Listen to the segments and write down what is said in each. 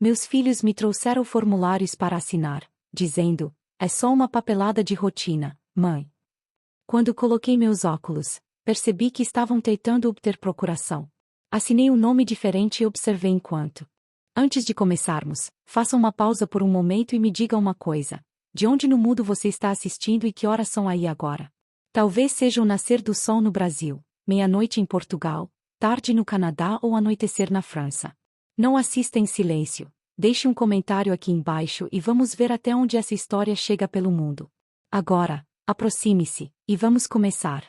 Meus filhos me trouxeram formulários para assinar, dizendo: é só uma papelada de rotina, mãe. Quando coloquei meus óculos, percebi que estavam tentando obter procuração. Assinei um nome diferente e observei enquanto. Antes de começarmos, faça uma pausa por um momento e me diga uma coisa. De onde no mundo você está assistindo e que horas são aí agora? Talvez seja o nascer do sol no Brasil, meia-noite em Portugal, tarde no Canadá ou anoitecer na França. Não assista em silêncio. Deixe um comentário aqui embaixo e vamos ver até onde essa história chega pelo mundo. Agora, aproxime-se, e vamos começar.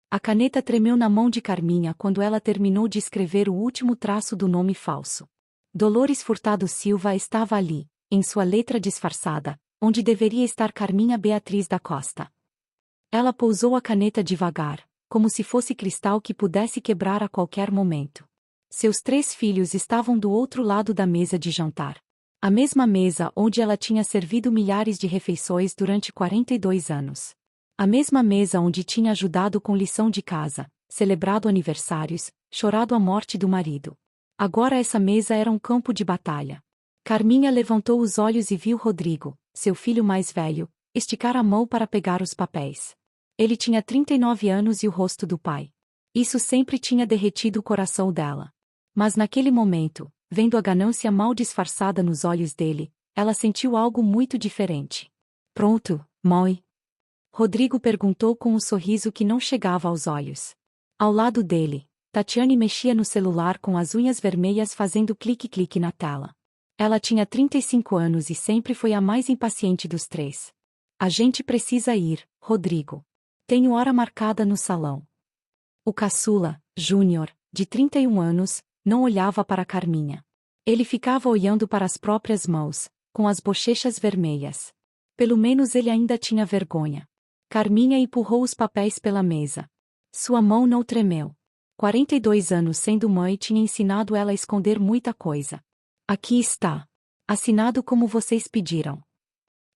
A caneta tremeu na mão de Carminha quando ela terminou de escrever o último traço do nome falso. Dolores Furtado Silva estava ali, em sua letra disfarçada, onde deveria estar Carminha Beatriz da Costa. Ela pousou a caneta devagar, como se fosse cristal que pudesse quebrar a qualquer momento. Seus 3 filhos estavam do outro lado da mesa de jantar. A mesma mesa onde ela tinha servido milhares de refeições durante 42 anos. A mesma mesa onde tinha ajudado com lição de casa, celebrado aniversários, chorado a morte do marido. Agora essa mesa era um campo de batalha. Carminha levantou os olhos e viu Rodrigo, seu filho mais velho, esticar a mão para pegar os papéis. Ele tinha 39 anos e o rosto do pai. Isso sempre tinha derretido o coração dela. Mas naquele momento, vendo a ganância mal disfarçada nos olhos dele, ela sentiu algo muito diferente. Pronto, mãe? Rodrigo perguntou com um sorriso que não chegava aos olhos. Ao lado dele, Tatiane mexia no celular com as unhas vermelhas fazendo clique-clique na tela. Ela tinha 35 anos e sempre foi a mais impaciente dos 3. A gente precisa ir, Rodrigo. Tenho hora marcada no salão. O caçula, Júnior, de 31 anos, não olhava para Carminha. Ele ficava olhando para as próprias mãos, com as bochechas vermelhas. Pelo menos ele ainda tinha vergonha. Carminha empurrou os papéis pela mesa. Sua mão não tremeu. 42 anos sendo mãe tinha ensinado ela a esconder muita coisa. Aqui está. Assinado como vocês pediram.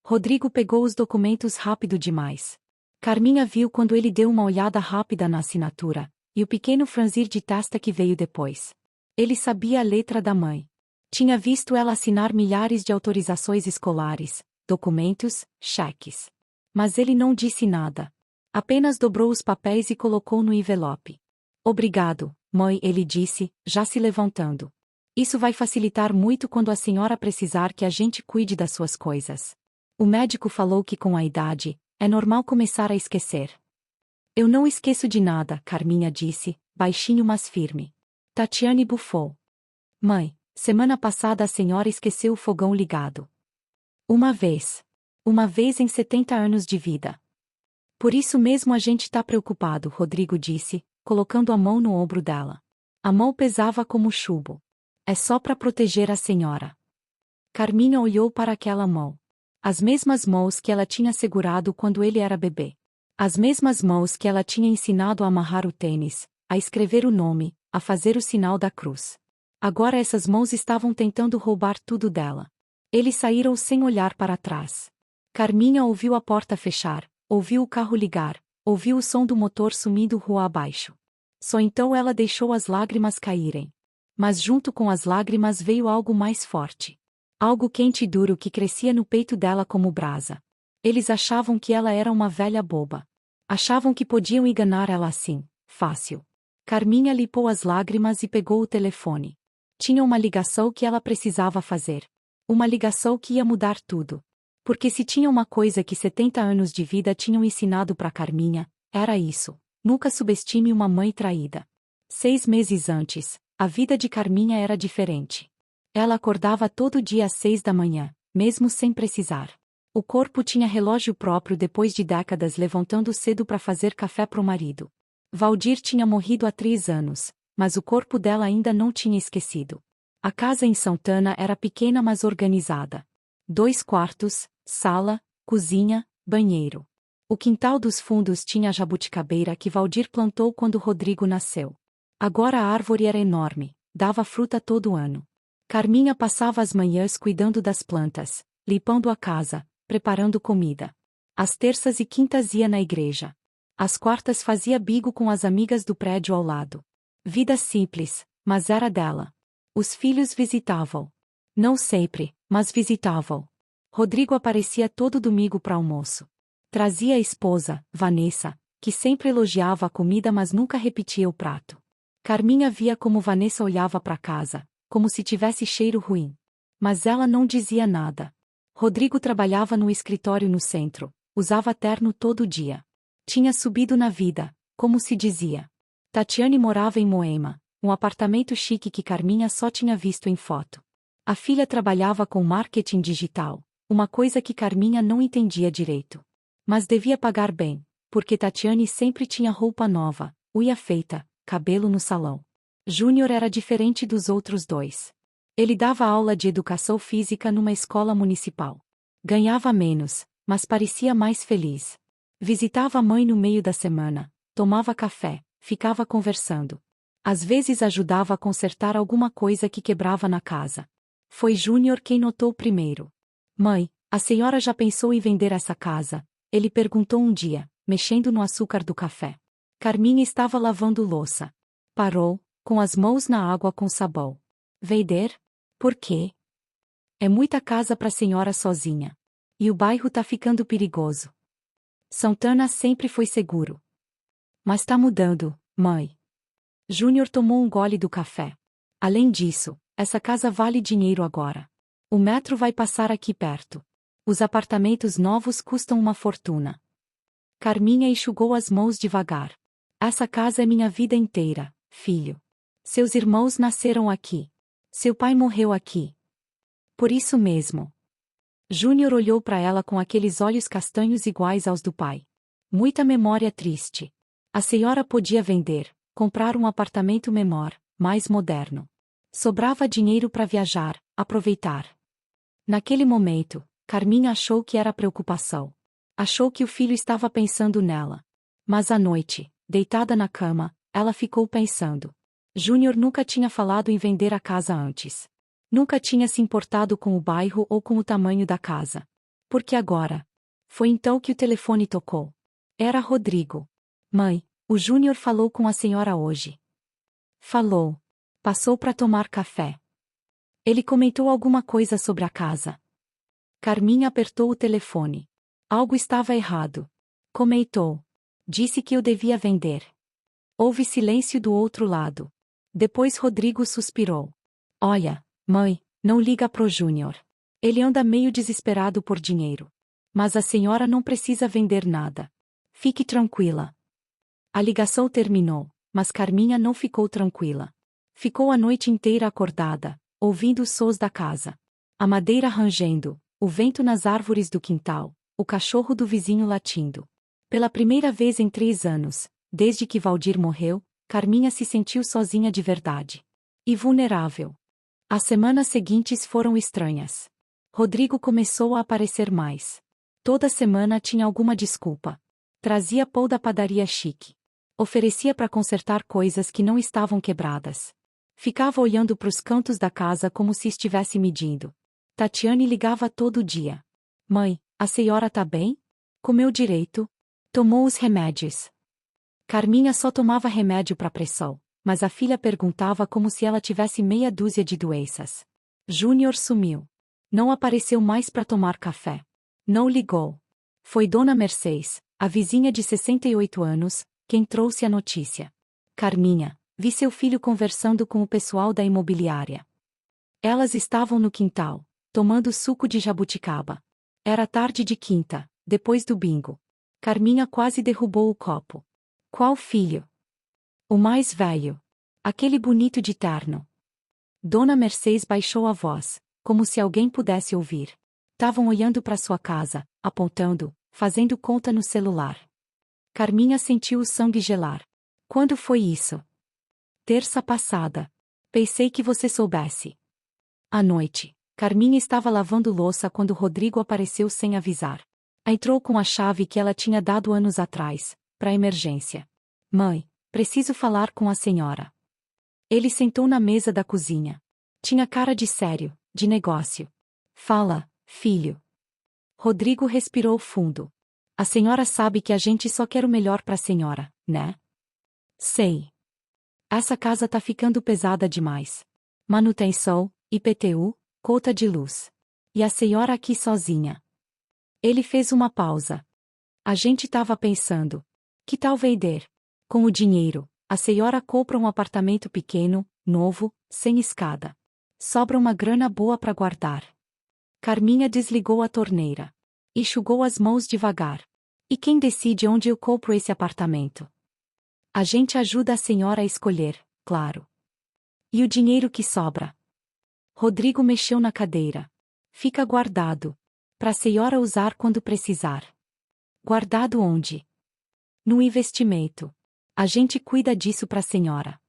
Rodrigo pegou os documentos rápido demais. Carminha viu quando ele deu uma olhada rápida na assinatura, e o pequeno franzir de testa que veio depois. Ele sabia a letra da mãe. Tinha visto ela assinar milhares de autorizações escolares, documentos, cheques. Mas ele não disse nada. Apenas dobrou os papéis e colocou no envelope. Obrigado, mãe, ele disse, já se levantando. Isso vai facilitar muito quando a senhora precisar que a gente cuide das suas coisas. O médico falou que com a idade, é normal começar a esquecer. Eu não esqueço de nada, Carminha disse, baixinho mas firme. Tatiane bufou. Mãe, semana passada a senhora esqueceu o fogão ligado. Uma vez. Uma vez em 70 anos de vida. Por isso mesmo a gente tá preocupado, Rodrigo disse, colocando a mão no ombro dela. A mão pesava como chumbo. É só para proteger a senhora. Carminha olhou para aquela mão. As mesmas mãos que ela tinha segurado quando ele era bebê. As mesmas mãos que ela tinha ensinado a amarrar o tênis, a escrever o nome, a fazer o sinal da cruz. Agora essas mãos estavam tentando roubar tudo dela. Eles saíram sem olhar para trás. Carminha ouviu a porta fechar, ouviu o carro ligar, ouviu o som do motor sumindo rua abaixo. Só então ela deixou as lágrimas caírem. Mas junto com as lágrimas veio algo mais forte. Algo quente e duro que crescia no peito dela como brasa. Eles achavam que ela era uma velha boba. Achavam que podiam enganar ela assim, fácil. Carminha limpou as lágrimas e pegou o telefone. Tinha uma ligação que ela precisava fazer. Uma ligação que ia mudar tudo. Porque se tinha uma coisa que 70 anos de vida tinham ensinado para Carminha, era isso. Nunca subestime uma mãe traída. 6 meses antes, a vida de Carminha era diferente. Ela acordava todo dia às 6 da manhã, mesmo sem precisar. O corpo tinha relógio próprio depois de décadas levantando cedo para fazer café pro marido. Valdir tinha morrido há 3 anos, mas o corpo dela ainda não tinha esquecido. A casa em Santana era pequena mas organizada. 2 quartos, sala, cozinha, banheiro. O quintal dos fundos tinha a jabuticabeira que Valdir plantou quando Rodrigo nasceu. Agora a árvore era enorme, dava fruta todo ano. Carminha passava as manhãs cuidando das plantas, limpando a casa, preparando comida. Às terças e quintas ia na igreja. Às quartas fazia bigo com as amigas do prédio ao lado. Vida simples, mas era dela. Os filhos visitavam. Não sempre, mas visitava-o. Rodrigo aparecia todo domingo para almoço. Trazia a esposa, Vanessa, que sempre elogiava a comida mas nunca repetia o prato. Carminha via como Vanessa olhava para casa, como se tivesse cheiro ruim. Mas ela não dizia nada. Rodrigo trabalhava no escritório no centro, usava terno todo dia. Tinha subido na vida, como se dizia. Tatiane morava em Moema, um apartamento chique que Carminha só tinha visto em foto. A filha trabalhava com marketing digital, uma coisa que Carminha não entendia direito. Mas devia pagar bem, porque Tatiane sempre tinha roupa nova, unha feita, cabelo no salão. Júnior era diferente dos outros dois. Ele dava aula de educação física numa escola municipal. Ganhava menos, mas parecia mais feliz. Visitava a mãe no meio da semana, tomava café, ficava conversando. Às vezes ajudava a consertar alguma coisa que quebrava na casa. Foi Júnior quem notou primeiro. Mãe, a senhora já pensou em vender essa casa? Ele perguntou um dia, mexendo no açúcar do café. Carminha estava lavando louça. Parou, com as mãos na água com sabão. Vender? Por quê? É muita casa para a senhora sozinha. E o bairro tá ficando perigoso. Santana sempre foi seguro. Mas tá mudando, mãe. Júnior tomou um gole do café. Além disso, essa casa vale dinheiro agora. O metro vai passar aqui perto. Os apartamentos novos custam uma fortuna. Carminha enxugou as mãos devagar. Essa casa é minha vida inteira, filho. Seus irmãos nasceram aqui. Seu pai morreu aqui. Por isso mesmo. Júnior olhou para ela com aqueles olhos castanhos iguais aos do pai. Muita memória triste. A senhora podia vender, comprar um apartamento menor, mais moderno. Sobrava dinheiro para viajar, aproveitar. Naquele momento, Carminha achou que era preocupação. Achou que o filho estava pensando nela. Mas à noite, deitada na cama, ela ficou pensando. Júnior nunca tinha falado em vender a casa antes. Nunca tinha se importado com o bairro ou com o tamanho da casa. Porque agora? Foi então que o telefone tocou. Era Rodrigo. Mãe, o Júnior falou com a senhora hoje. Falou. Passou para tomar café. Ele comentou alguma coisa sobre a casa. Carminha apertou o telefone. Algo estava errado. Comentou. Disse que eu devia vender. Houve silêncio do outro lado. Depois Rodrigo suspirou. Olha, mãe, não liga pro Júnior. Ele anda meio desesperado por dinheiro. Mas a senhora não precisa vender nada. Fique tranquila. A ligação terminou, mas Carminha não ficou tranquila. Ficou a noite inteira acordada, ouvindo os sons da casa. A madeira rangendo, o vento nas árvores do quintal, o cachorro do vizinho latindo. Pela primeira vez em 3 anos, desde que Valdir morreu, Carminha se sentiu sozinha de verdade. E vulnerável. As semanas seguintes foram estranhas. Rodrigo começou a aparecer mais. Toda semana tinha alguma desculpa. Trazia pão da padaria chique. Oferecia para consertar coisas que não estavam quebradas. Ficava olhando para os cantos da casa como se estivesse medindo. Tatiane ligava todo dia. Mãe, a senhora tá bem? Comeu direito? Tomou os remédios? Carminha só tomava remédio para pressão, mas a filha perguntava como se ela tivesse meia dúzia de doenças. Júnior sumiu. Não apareceu mais para tomar café. Não ligou. Foi Dona Mercedes, a vizinha de 68 anos, quem trouxe a notícia. Carminha, vi seu filho conversando com o pessoal da imobiliária. Elas estavam no quintal, tomando suco de jabuticaba. Era tarde de quinta, depois do bingo. Carminha quase derrubou o copo. Qual filho? O mais velho. Aquele bonito de terno. Dona Mercedes baixou a voz, como se alguém pudesse ouvir. Tavam olhando para sua casa, apontando, fazendo conta no celular. Carminha sentiu o sangue gelar. Quando foi isso? Terça passada. Pensei que você soubesse. À noite, Carminha estava lavando louça quando Rodrigo apareceu sem avisar. Entrou com a chave que ela tinha dado anos atrás, para emergência. Mãe, preciso falar com a senhora. Ele sentou na mesa da cozinha. Tinha cara de sério, de negócio. Fala, filho. Rodrigo respirou fundo. A senhora sabe que a gente só quer o melhor para a senhora, né? Sei. Essa casa tá ficando pesada demais. Manutenção, IPTU, Conta de luz. E a senhora aqui sozinha? Ele fez uma pausa. A gente tava pensando. Que tal vender? Com o dinheiro, a senhora compra um apartamento pequeno, novo, sem escada. Sobra uma grana boa para guardar. Carminha desligou a torneira. Enxugou as mãos devagar. E quem decide onde eu compro esse apartamento? A gente ajuda a senhora a escolher, claro. E o dinheiro que sobra? Rodrigo mexeu na cadeira. Fica guardado. Pra senhora usar quando precisar. Guardado onde? No investimento. A gente cuida disso pra senhora.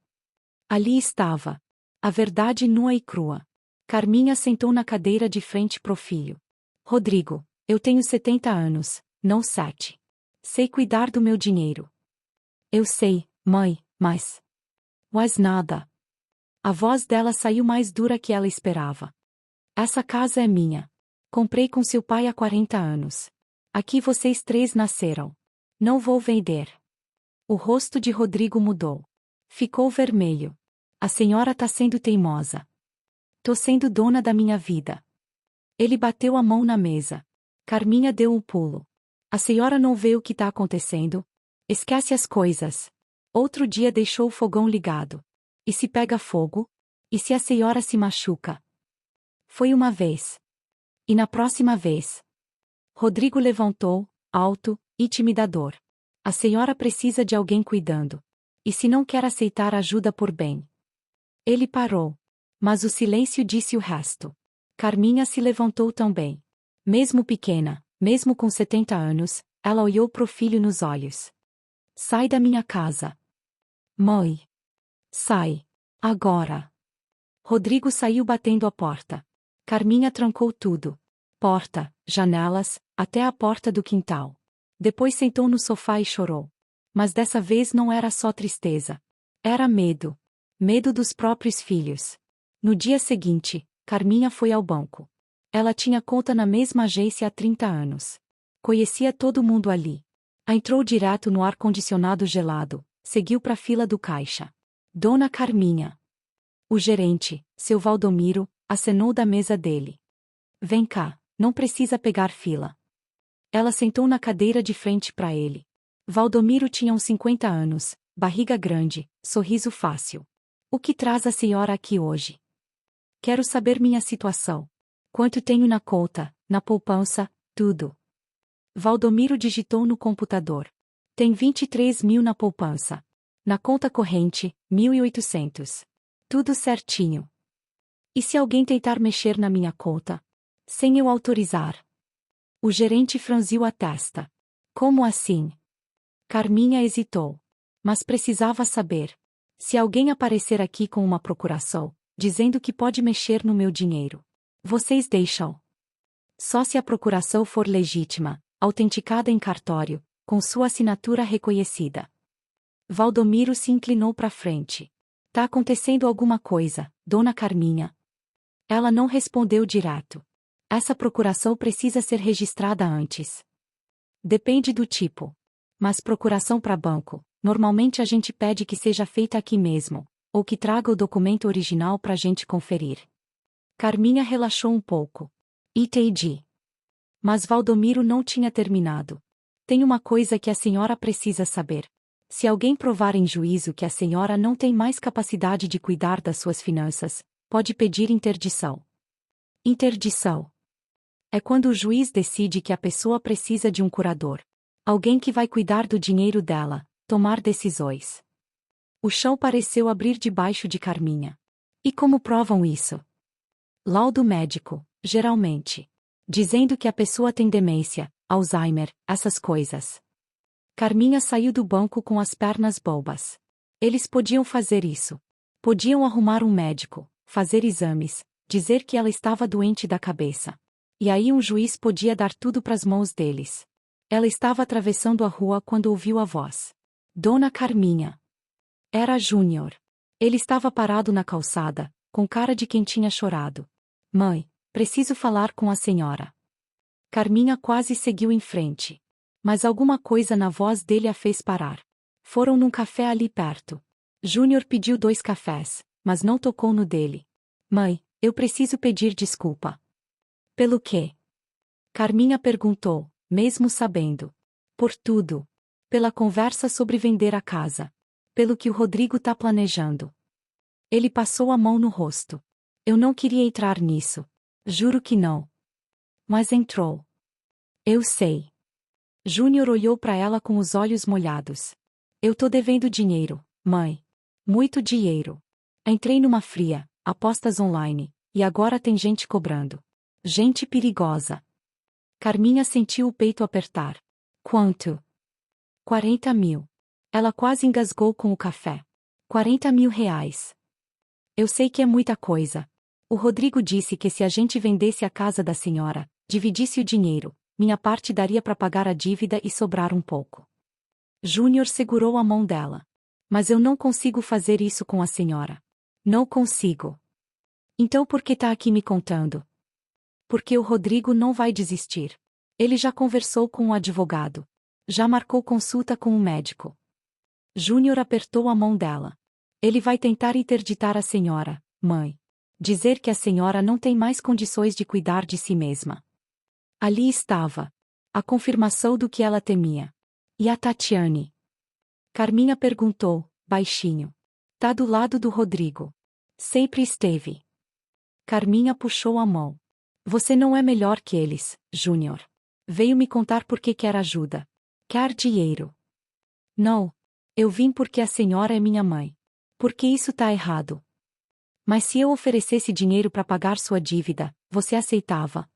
Ali estava. A verdade nua e crua. Carminha sentou na cadeira de frente pro filho. Rodrigo, eu tenho 70 anos, não 7. Sei cuidar do meu dinheiro. Eu sei, mãe, mas... nada. A voz dela saiu mais dura que ela esperava. Essa casa é minha. Comprei com seu pai há 40 anos. Aqui vocês 3 nasceram. Não vou vender. O rosto de Rodrigo mudou. Ficou vermelho. A senhora tá sendo teimosa. Tô sendo dona da minha vida. Ele bateu a mão na mesa. Carminha deu um pulo. A senhora não vê o que tá acontecendo? Esquece as coisas. Outro dia deixou o fogão ligado. E se pega fogo? E se a senhora se machuca? Foi uma vez. E na próxima vez? Rodrigo levantou, alto, intimidador. A senhora precisa de alguém cuidando. E se não quer aceitar ajuda por bem? Ele parou. Mas o silêncio disse o resto. Carminha se levantou também. Mesmo pequena, mesmo com 70 anos, ela olhou pro filho nos olhos. Sai da minha casa. Mãe. Sai. Agora. Rodrigo saiu batendo a porta. Carminha trancou tudo. Porta, janelas, até a porta do quintal. Depois sentou no sofá e chorou. Mas dessa vez não era só tristeza. Era medo. Medo dos próprios filhos. No dia seguinte, Carminha foi ao banco. Ela tinha conta na mesma agência há 30 anos. Conhecia todo mundo ali. Entrou direto no ar-condicionado gelado, seguiu para a fila do caixa. Dona Carminha. O gerente, seu Valdomiro, acenou da mesa dele. Vem cá, não precisa pegar fila. Ela sentou na cadeira de frente para ele. Valdomiro tinha uns 50 anos, barriga grande, sorriso fácil. O que traz a senhora aqui hoje? Quero saber minha situação. Quanto tenho na conta, na poupança, tudo. Valdomiro digitou no computador. Tem 23 mil na poupança. Na conta corrente, 1.800. Tudo certinho. E se alguém tentar mexer na minha conta? Sem eu autorizar? O gerente franziu a testa. Como assim? Carminha hesitou. Mas precisava saber. Se alguém aparecer aqui com uma procuração, dizendo que pode mexer no meu dinheiro, vocês deixam? Só se a procuração for legítima, autenticada em cartório, com sua assinatura reconhecida. Valdomiro se inclinou para frente. Tá acontecendo alguma coisa, dona Carminha? Ela não respondeu direto. Essa procuração precisa ser registrada antes. Depende do tipo. Mas procuração para banco, normalmente a gente pede que seja feita aqui mesmo, ou que traga o documento original para a gente conferir. Carminha relaxou um pouco. Entendi. Mas Valdomiro não tinha terminado. Tem uma coisa que a senhora precisa saber. Se alguém provar em juízo que a senhora não tem mais capacidade de cuidar das suas finanças, pode pedir interdição. Interdição. É quando o juiz decide que a pessoa precisa de um curador. Alguém que vai cuidar do dinheiro dela, tomar decisões. O chão pareceu abrir debaixo de Carminha. E como provam isso? Laudo médico, geralmente. Dizendo que a pessoa tem demência, Alzheimer, essas coisas. Carminha saiu do banco com as pernas bobas. Eles podiam fazer isso. Podiam arrumar um médico, fazer exames, dizer que ela estava doente da cabeça. E aí um juiz podia dar tudo pras mãos deles. Ela estava atravessando a rua quando ouviu a voz. Dona Carminha. Era Júnior. Ele estava parado na calçada, com cara de quem tinha chorado. Mãe, preciso falar com a senhora. Carminha quase seguiu em frente. Mas alguma coisa na voz dele a fez parar. Foram num café ali perto. Júnior pediu 2 cafés, mas não tocou no dele. Mãe, Eu preciso pedir desculpa. Pelo quê? Carminha perguntou, mesmo sabendo. Por tudo. Pela conversa sobre vender a casa. Pelo que o Rodrigo tá planejando. Ele passou a mão no rosto. Eu não queria entrar nisso. Juro que não. Mas entrou. Eu sei. Júnior olhou para ela com os olhos molhados. Eu tô devendo dinheiro, mãe. Muito dinheiro. Entrei numa fria, apostas online, e agora tem gente cobrando. Gente perigosa. Carminha sentiu o peito apertar. Quanto? 40 mil. Ela quase engasgou com o café. 40 mil reais. Eu sei que é muita coisa. O Rodrigo disse que se a gente vendesse a casa da senhora, dividisse o dinheiro, minha parte daria para pagar a dívida e sobrar um pouco. Júnior segurou a mão dela. Mas eu não consigo fazer isso com a senhora. Não consigo. Então por que tá aqui me contando? Porque o Rodrigo não vai desistir. Ele já conversou com o advogado. Já marcou consulta com o médico. Júnior apertou a mão dela. Ele vai tentar interditar a senhora, mãe. Dizer que a senhora não tem mais condições de cuidar de si mesma. Ali estava. A confirmação do que ela temia. E a Tatiane? Carminha perguntou, baixinho. Tá do lado do Rodrigo. Sempre esteve. Carminha puxou a mão. Você não é melhor que eles, Júnior. Veio me contar por que quer ajuda. Quer dinheiro. Não. Eu vim porque a senhora é minha mãe. Porque isso tá errado. Mas se eu oferecesse dinheiro para pagar sua dívida, você aceitava?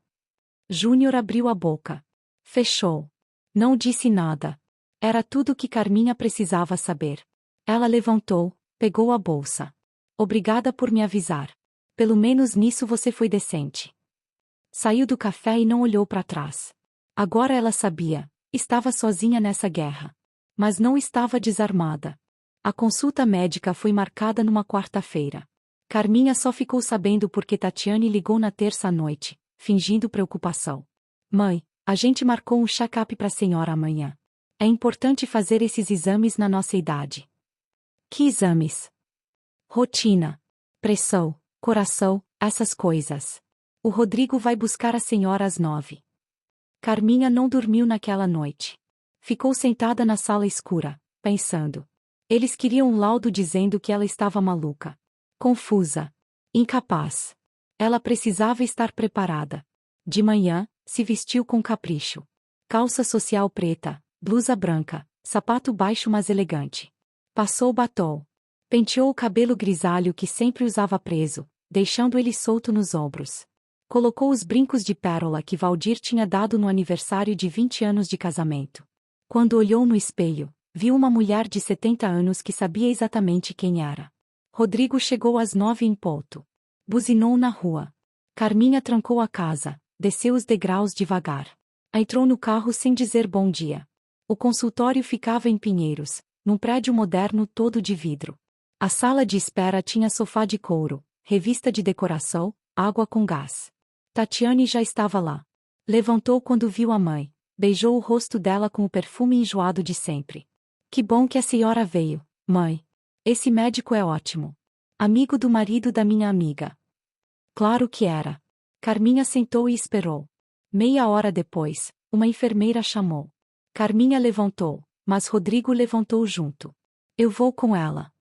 Júnior abriu a boca. Fechou. Não disse nada. Era tudo o que Carminha precisava saber. Ela levantou, pegou a bolsa. Obrigada por me avisar. Pelo menos nisso você foi decente. Saiu do café e não olhou para trás. Agora ela sabia, estava sozinha nessa guerra. Mas não estava desarmada. A consulta médica foi marcada numa quarta-feira. Carminha só ficou sabendo porque Tatiane ligou na terça à noite, fingindo preocupação. Mãe, a gente marcou um check-up para a senhora amanhã. É importante fazer esses exames na nossa idade. Que exames? Rotina. Pressão, coração, essas coisas. O Rodrigo vai buscar a senhora às 9. Carminha não dormiu naquela noite. Ficou sentada na sala escura, pensando. Eles queriam um laudo dizendo que ela estava maluca. Confusa. Incapaz. Ela precisava estar preparada. De manhã, se vestiu com capricho. Calça social preta, blusa branca, sapato baixo mas elegante. Passou batom. Penteou o cabelo grisalho que sempre usava preso, deixando ele solto nos ombros. Colocou os brincos de pérola que Valdir tinha dado no aniversário de 20 anos de casamento. Quando olhou no espelho, viu uma mulher de 70 anos que sabia exatamente quem era. Rodrigo chegou às 9 em ponto. Buzinou na rua. Carminha trancou a casa, desceu os degraus devagar. Entrou no carro sem dizer bom dia. O consultório ficava em Pinheiros, num prédio moderno todo de vidro. A sala de espera tinha sofá de couro, revista de decoração, água com gás. Tatiane já estava lá. Levantou quando viu a mãe, beijou o rosto dela com o perfume enjoado de sempre. Que bom que a senhora veio, mãe. Esse médico é ótimo. Amigo do marido da minha amiga. Claro que era. Carminha sentou e esperou. Meia hora depois, uma enfermeira chamou. Carminha levantou, mas Rodrigo levantou junto. Eu vou com ela.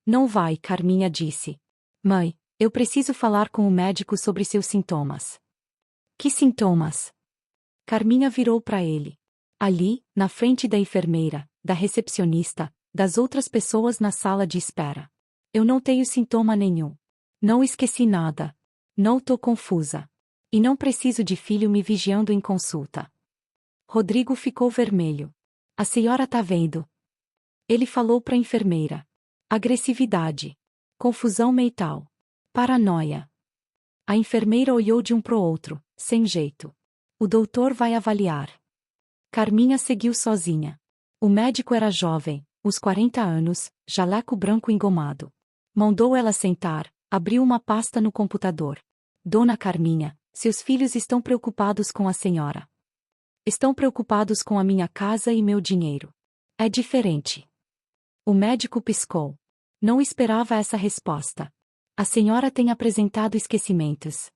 Não vai, Carminha disse. Mãe, eu preciso falar com o médico sobre seus sintomas. Que sintomas? Carminha virou para ele. Ali, na frente da enfermeira, da recepcionista, das outras pessoas na sala de espera. Eu não tenho sintoma nenhum. Não esqueci nada. Não tô confusa. E não preciso de filho me vigiando em consulta. Rodrigo ficou vermelho. A senhora tá vendo? Ele falou para a enfermeira. Agressividade. Confusão mental. Paranoia. A enfermeira olhou de um pro outro, sem jeito. O doutor vai avaliar. Carminha seguiu sozinha. O médico era jovem, uns 40 anos, jaleco branco engomado. Mandou ela sentar, abriu uma pasta no computador. Dona Carminha, seus filhos estão preocupados com a senhora. Estão preocupados com a minha casa e meu dinheiro. É diferente. O médico piscou. Não esperava essa resposta. A senhora tem apresentado esquecimentos.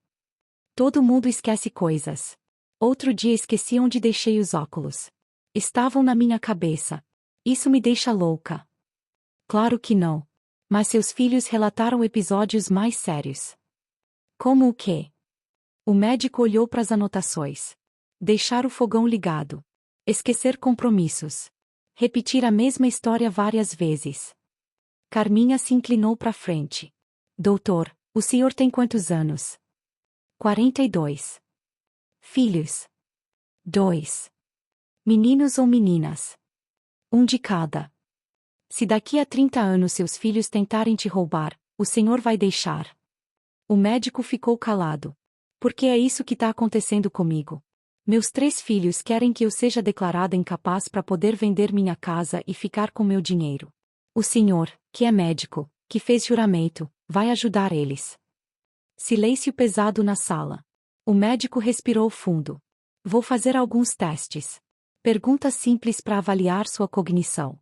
Todo mundo esquece coisas. Outro dia esqueci onde deixei os óculos. Estavam na minha cabeça. Isso me deixa louca. Claro que não. Mas seus filhos relataram episódios mais sérios. Como o quê? O médico olhou para as anotações. Deixar o fogão ligado. Esquecer compromissos. Repetir a mesma história várias vezes. Carminha se inclinou para frente. Doutor, o senhor tem quantos anos? 42. Filhos? 2. Meninos ou meninas? Um de cada. Se daqui a 30 anos seus filhos tentarem te roubar, o senhor vai deixar? O médico ficou calado. Porque é isso que está acontecendo comigo. Meus 3 filhos querem que eu seja declarada incapaz para poder vender minha casa e ficar com meu dinheiro. O senhor, que é médico, que fez juramento, vai ajudar eles. Silêncio pesado na sala. O médico respirou fundo. Vou fazer alguns testes. Perguntas simples para avaliar sua cognição.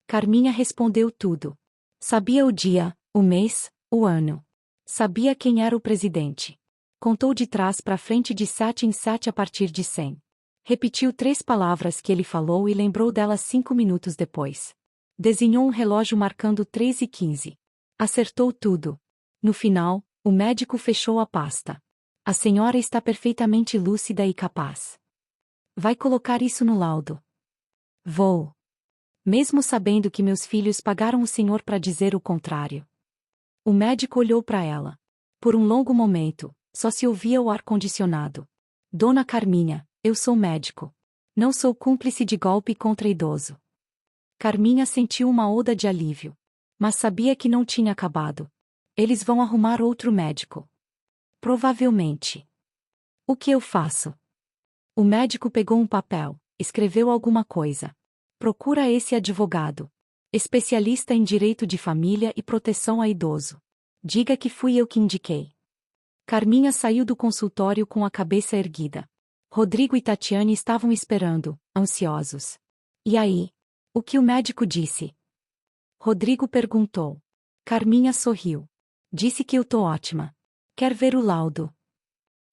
Carminha respondeu tudo. Sabia o dia, o mês, o ano. Sabia quem era o presidente. Contou de trás para frente de 7 em 7 a partir de 100. Repetiu 3 palavras que ele falou e lembrou delas 5 minutos depois. Desenhou um relógio marcando 3:15. Acertou tudo. No final, o médico fechou a pasta. A senhora está perfeitamente lúcida e capaz. Vai colocar isso no laudo? Vou. Mesmo sabendo que meus filhos pagaram o senhor para dizer o contrário. O médico olhou para ela. Por um longo momento, só se ouvia o ar-condicionado. Dona Carminha, eu sou médico. Não sou cúmplice de golpe contra idoso. Carminha sentiu uma onda de alívio. Mas sabia que não tinha acabado. Eles vão arrumar outro médico. Provavelmente. O que eu faço? O médico pegou um papel, escreveu alguma coisa. Procura esse advogado. Especialista em direito de família e proteção a idoso. Diga que fui eu que indiquei. Carminha saiu do consultório com a cabeça erguida. Rodrigo e Tatiane estavam esperando, ansiosos. E aí? O que o médico disse? Rodrigo perguntou. Carminha sorriu. Disse que eu tô ótima. Quer ver o laudo?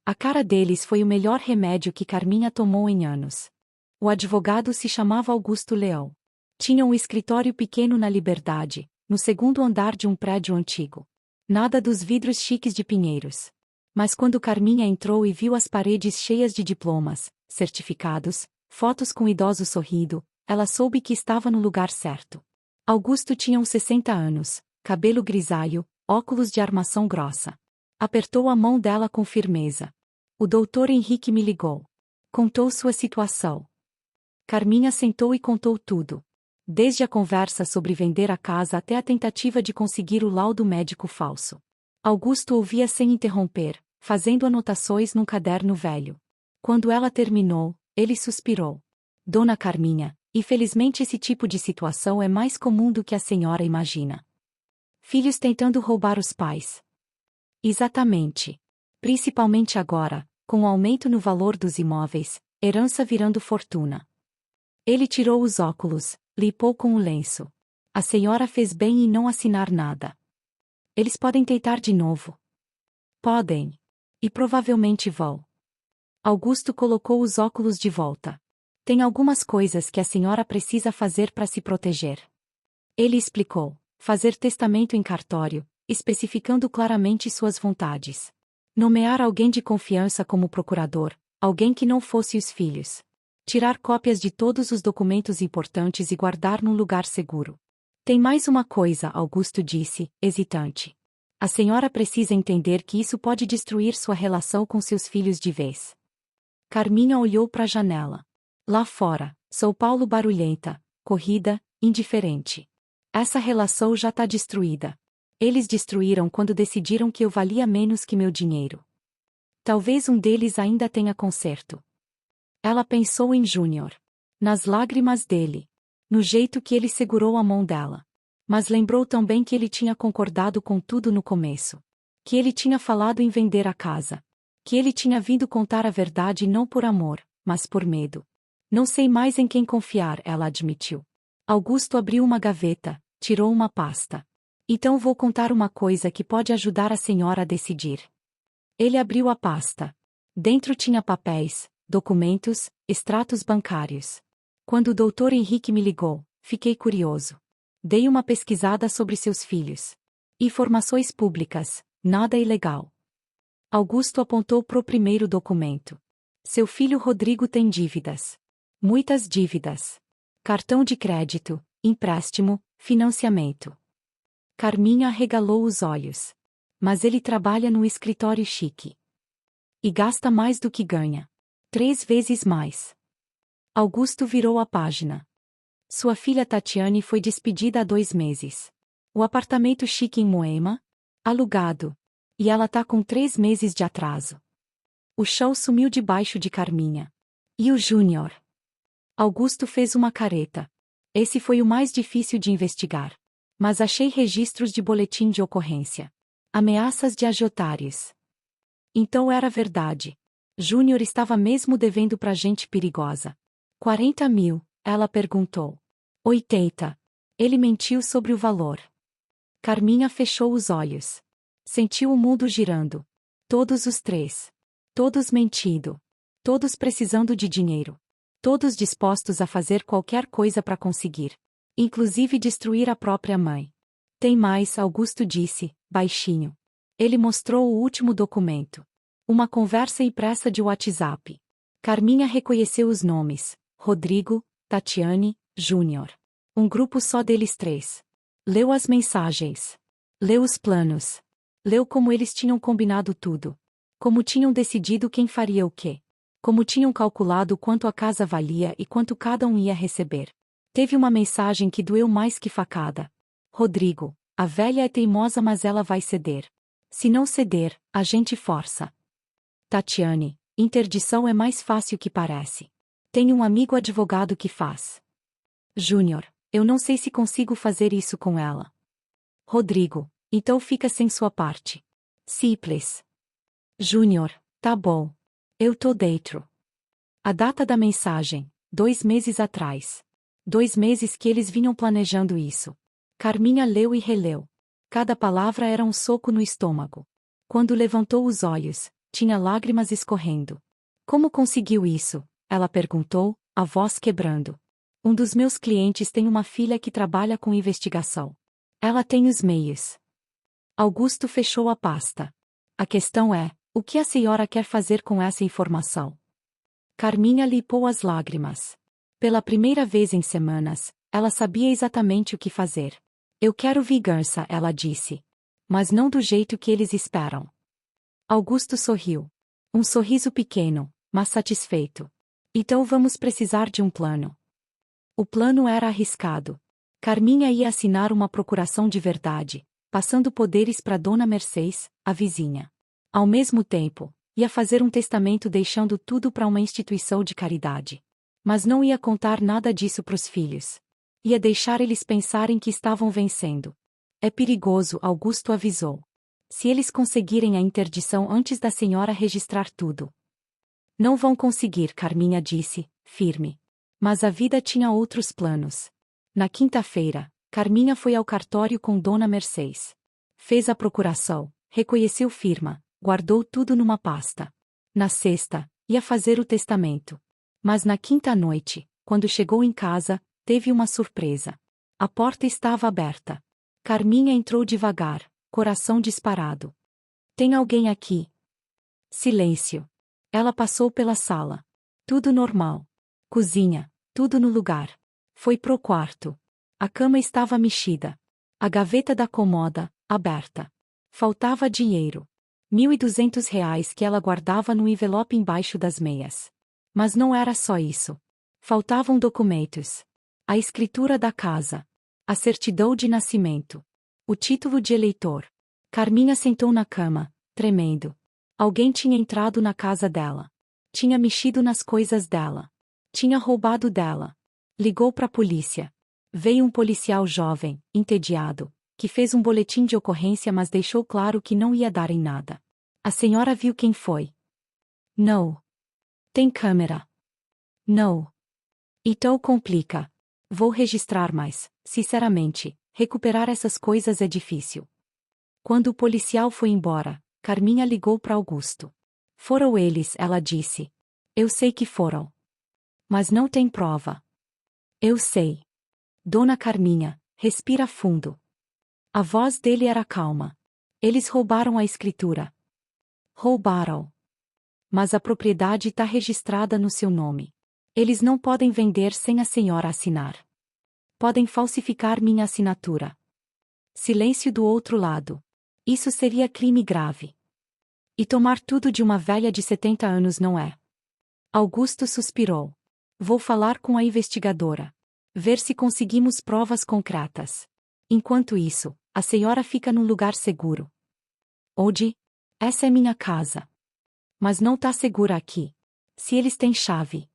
A cara deles foi o melhor remédio que Carminha tomou em anos. O advogado se chamava Augusto Leão. Tinha um escritório pequeno na Liberdade, no segundo andar de um prédio antigo. Nada dos vidros chiques de Pinheiros. Mas quando Carminha entrou e viu as paredes cheias de diplomas, certificados, fotos com idosos sorrindo, ela soube que estava no lugar certo. Augusto tinha uns 60 anos, cabelo grisalho, óculos de armação grossa. Apertou a mão dela com firmeza. O doutor Henrique me ligou. Contou sua situação. Carminha sentou e contou tudo. Desde a conversa sobre vender a casa até a tentativa de conseguir o laudo médico falso. Augusto ouvia sem interromper, fazendo anotações num caderno velho. Quando ela terminou, ele suspirou. Dona Carminha, infelizmente esse tipo de situação é mais comum do que a senhora imagina. Filhos tentando roubar os pais. Exatamente. Principalmente agora, com o aumento no valor dos imóveis, herança virando fortuna. Ele tirou os óculos, limpou com o lenço. A senhora fez bem em não assinar nada. Eles podem tentar de novo. Podem. E provavelmente vão. Augusto colocou os óculos de volta. Tem algumas coisas que a senhora precisa fazer para se proteger. Ele explicou. Fazer testamento em cartório, especificando claramente suas vontades. Nomear alguém de confiança como procurador, alguém que não fosse os filhos. Tirar cópias de todos os documentos importantes e guardar num lugar seguro. Tem mais uma coisa, Augusto disse, hesitante. A senhora precisa entender que isso pode destruir sua relação com seus filhos de vez. Carminha olhou para a janela. Lá fora, São Paulo barulhenta, corrida, indiferente. Essa relação já está destruída. Eles destruíram quando decidiram que eu valia menos que meu dinheiro. Talvez um deles ainda tenha conserto. Ela pensou em Júnior. Nas lágrimas dele. No jeito que ele segurou a mão dela. Mas lembrou também que ele tinha concordado com tudo no começo. Que ele tinha falado em vender a casa. Que ele tinha vindo contar a verdade não por amor, mas por medo. Não sei mais em quem confiar, ela admitiu. Augusto abriu uma gaveta, tirou uma pasta. Então vou contar uma coisa que pode ajudar a senhora a decidir. Ele abriu a pasta. Dentro tinha papéis, documentos, extratos bancários. Quando o Dr. Henrique me ligou, fiquei curioso. Dei uma pesquisada sobre seus filhos. Informações públicas, nada ilegal. Augusto apontou pro primeiro documento. Seu filho Rodrigo tem dívidas. Muitas dívidas. Cartão de crédito, empréstimo, financiamento. Carminha arregalou os olhos. Mas ele trabalha num escritório chique. E gasta mais do que ganha. 3 vezes mais. Augusto virou a página. Sua filha Tatiane foi despedida há 2 meses. O apartamento chique em Moema? Alugado. E ela tá com 3 meses de atraso. O chão sumiu debaixo de Carminha. E o Júnior? Augusto fez uma careta. Esse foi o mais difícil de investigar. Mas achei registros de boletim de ocorrência. Ameaças de agiotários. Então era verdade. Júnior estava mesmo devendo pra gente perigosa. 40 mil, ela perguntou. 80. Ele mentiu sobre o valor. Carminha fechou os olhos. Sentiu o mundo girando. Todos os 3. Todos mentindo. Todos precisando de dinheiro. Todos dispostos a fazer qualquer coisa para conseguir. Inclusive destruir a própria mãe. Tem mais, Augusto disse, baixinho. Ele mostrou o último documento. Uma conversa impressa de WhatsApp. Carminha reconheceu os nomes. Rodrigo, Tatiane, Júnior. Um grupo só deles 3. Leu as mensagens. Leu os planos. Leu como eles tinham combinado tudo. Como tinham decidido quem faria o quê. Como tinham calculado quanto a casa valia e quanto cada um ia receber. Teve uma mensagem que doeu mais que facada. Rodrigo, a velha é teimosa, mas ela vai ceder. Se não ceder, a gente força. Tatiane, interdição é mais fácil que parece. Tenho um amigo advogado que faz. Júnior, eu não sei se consigo fazer isso com ela. Rodrigo, então fica sem sua parte. Simples. Júnior, tá bom. Eu tô dentro. A data da mensagem, 2 meses atrás. 2 meses que eles vinham planejando isso. Carminha leu e releu. Cada palavra era um soco no estômago. Quando levantou os olhos, tinha lágrimas escorrendo. Como conseguiu isso? Ela perguntou, a voz quebrando. Um dos meus clientes tem uma filha que trabalha com investigação. Ela tem os meios. Augusto fechou a pasta. A questão é, o que a senhora quer fazer com essa informação? Carminha limpou as lágrimas. Pela primeira vez em semanas, ela sabia exatamente o que fazer. Eu quero vingança, ela disse. Mas não do jeito que eles esperam. Augusto sorriu. Um sorriso pequeno, mas satisfeito. Então vamos precisar de um plano. O plano era arriscado. Carminha ia assinar uma procuração de verdade, passando poderes para Dona Mercedes, a vizinha. Ao mesmo tempo, ia fazer um testamento deixando tudo para uma instituição de caridade. Mas não ia contar nada disso pros filhos. Ia deixar eles pensarem que estavam vencendo. É perigoso, Augusto avisou. Se eles conseguirem a interdição antes da senhora registrar tudo. Não vão conseguir, Carminha disse, firme. Mas a vida tinha outros planos. Na quinta-feira, Carminha foi ao cartório com Dona Mercedes. Fez a procuração, reconheceu firma, guardou tudo numa pasta. Na sexta, ia fazer o testamento. Mas na quinta noite, quando chegou em casa, teve uma surpresa. A porta estava aberta. Carminha entrou devagar, coração disparado. Tem alguém aqui? Silêncio. Ela passou pela sala. Tudo normal. Cozinha, tudo no lugar. Foi pro quarto. A cama estava mexida. A gaveta da cômoda, aberta. Faltava dinheiro. R$ 1.200 que ela guardava no envelope embaixo das meias. Mas não era só isso. Faltavam documentos. A escritura da casa. A certidão de nascimento. O título de eleitor. Carminha sentou na cama, tremendo. Alguém tinha entrado na casa dela. Tinha mexido nas coisas dela. Tinha roubado dela. Ligou para a polícia. Veio um policial jovem, entediado, que fez um boletim de ocorrência, mas deixou claro que não ia dar em nada. A senhora viu quem foi? Não. Tem câmera? Não. Então complica. Vou registrar, mas, sinceramente, recuperar essas coisas é difícil. Quando o policial foi embora, Carminha ligou para Augusto. Foram eles, ela disse. Eu sei que foram. Mas não tem prova. Eu sei. Dona Carminha, respira fundo. A voz dele era calma. Eles roubaram a escritura. Roubaram. Mas a propriedade está registrada no seu nome. Eles não podem vender sem a senhora assinar. Podem falsificar minha assinatura. Silêncio do outro lado. Isso seria crime grave. E tomar tudo de uma velha de 70 anos não é. Augusto suspirou. Vou falar com a investigadora. Ver se conseguimos provas concretas. Enquanto isso, a senhora fica num lugar seguro. Onde? Essa é minha casa. Mas não tá segura aqui. Se eles têm chave.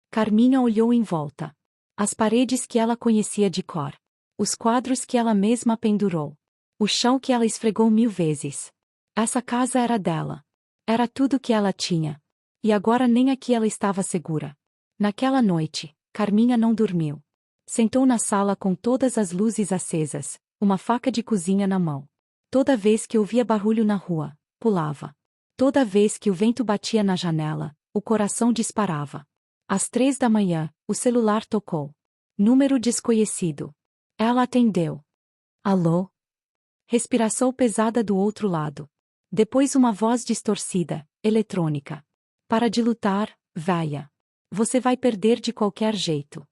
Carminha olhou em volta. As paredes que ela conhecia de cor. Os quadros que ela mesma pendurou. O chão que ela esfregou 1000 vezes. Essa casa era dela. Era tudo que ela tinha. E agora nem aqui ela estava segura. Naquela noite, Carminha não dormiu. Sentou na sala com todas as luzes acesas, uma faca de cozinha na mão. Toda vez que ouvia barulho na rua, pulava. Toda vez que o vento batia na janela, o coração disparava. Às 3 da manhã, o celular tocou. Número desconhecido. Ela atendeu. Alô? Respiração pesada do outro lado. Depois uma voz distorcida, eletrônica. Para de lutar, véia. Você vai perder de qualquer jeito.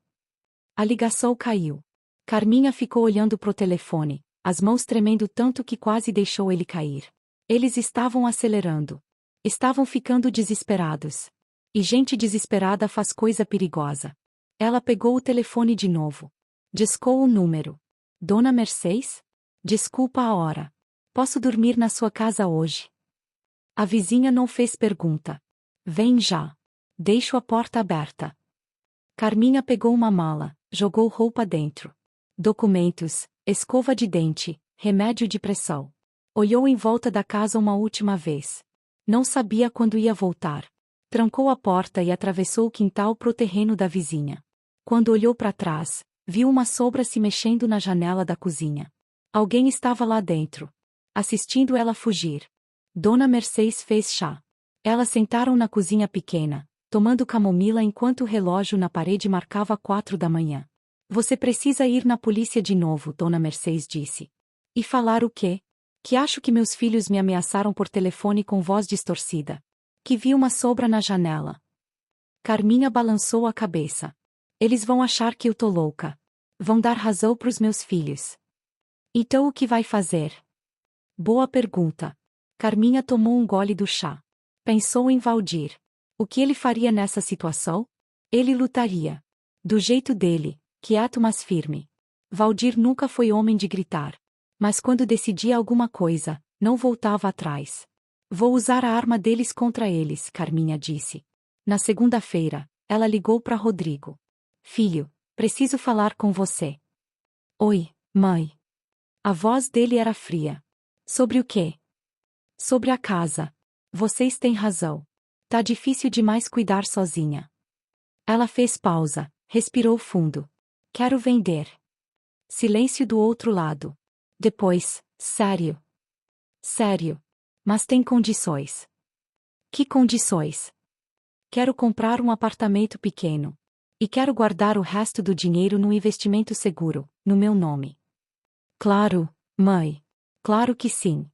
A ligação caiu. Carminha ficou olhando pro telefone, as mãos tremendo tanto que quase deixou ele cair. Eles estavam acelerando. Estavam ficando desesperados. E gente desesperada faz coisa perigosa. Ela pegou o telefone de novo. Discou o número. Dona Mercedes? Desculpa a hora. Posso dormir na sua casa hoje? A vizinha não fez pergunta. Vem já. Deixo a porta aberta. Carminha pegou uma mala, jogou roupa dentro. Documentos, escova de dente, remédio de pressão. Olhou em volta da casa uma última vez. Não sabia quando ia voltar. Trancou a porta e atravessou o quintal pro terreno da vizinha. Quando olhou para trás, viu uma sombra se mexendo na janela da cozinha. Alguém estava lá dentro, assistindo ela fugir. Dona Mercedes fez chá. Elas sentaram na cozinha pequena, tomando camomila enquanto o relógio na parede marcava 4 da manhã. Você precisa ir na polícia de novo, Dona Mercedes disse. E falar o quê? Que acho que meus filhos me ameaçaram por telefone com voz distorcida. Que vi uma sombra na janela. Carminha balançou a cabeça. Eles vão achar que eu tô louca. Vão dar razão pros meus filhos. Então o que vai fazer? Boa pergunta. Carminha tomou um gole do chá. Pensou em Valdir. O que ele faria nessa situação? Ele lutaria. Do jeito dele, quieto mas firme. Valdir nunca foi homem de gritar. Mas quando decidia alguma coisa, não voltava atrás. Vou usar a arma deles contra eles, Carminha disse. Na segunda-feira, ela ligou para Rodrigo. Filho, preciso falar com você. Oi, mãe. A voz dele era fria. Sobre o quê? Sobre a casa. Vocês têm razão. Tá difícil demais cuidar sozinha. Ela fez pausa, respirou fundo. Quero vender. Silêncio do outro lado. Depois, sério. Sério. Mas tem condições. Que condições? Quero comprar um apartamento pequeno. E quero guardar o resto do dinheiro num investimento seguro, no meu nome. Claro, mãe. Claro que sim.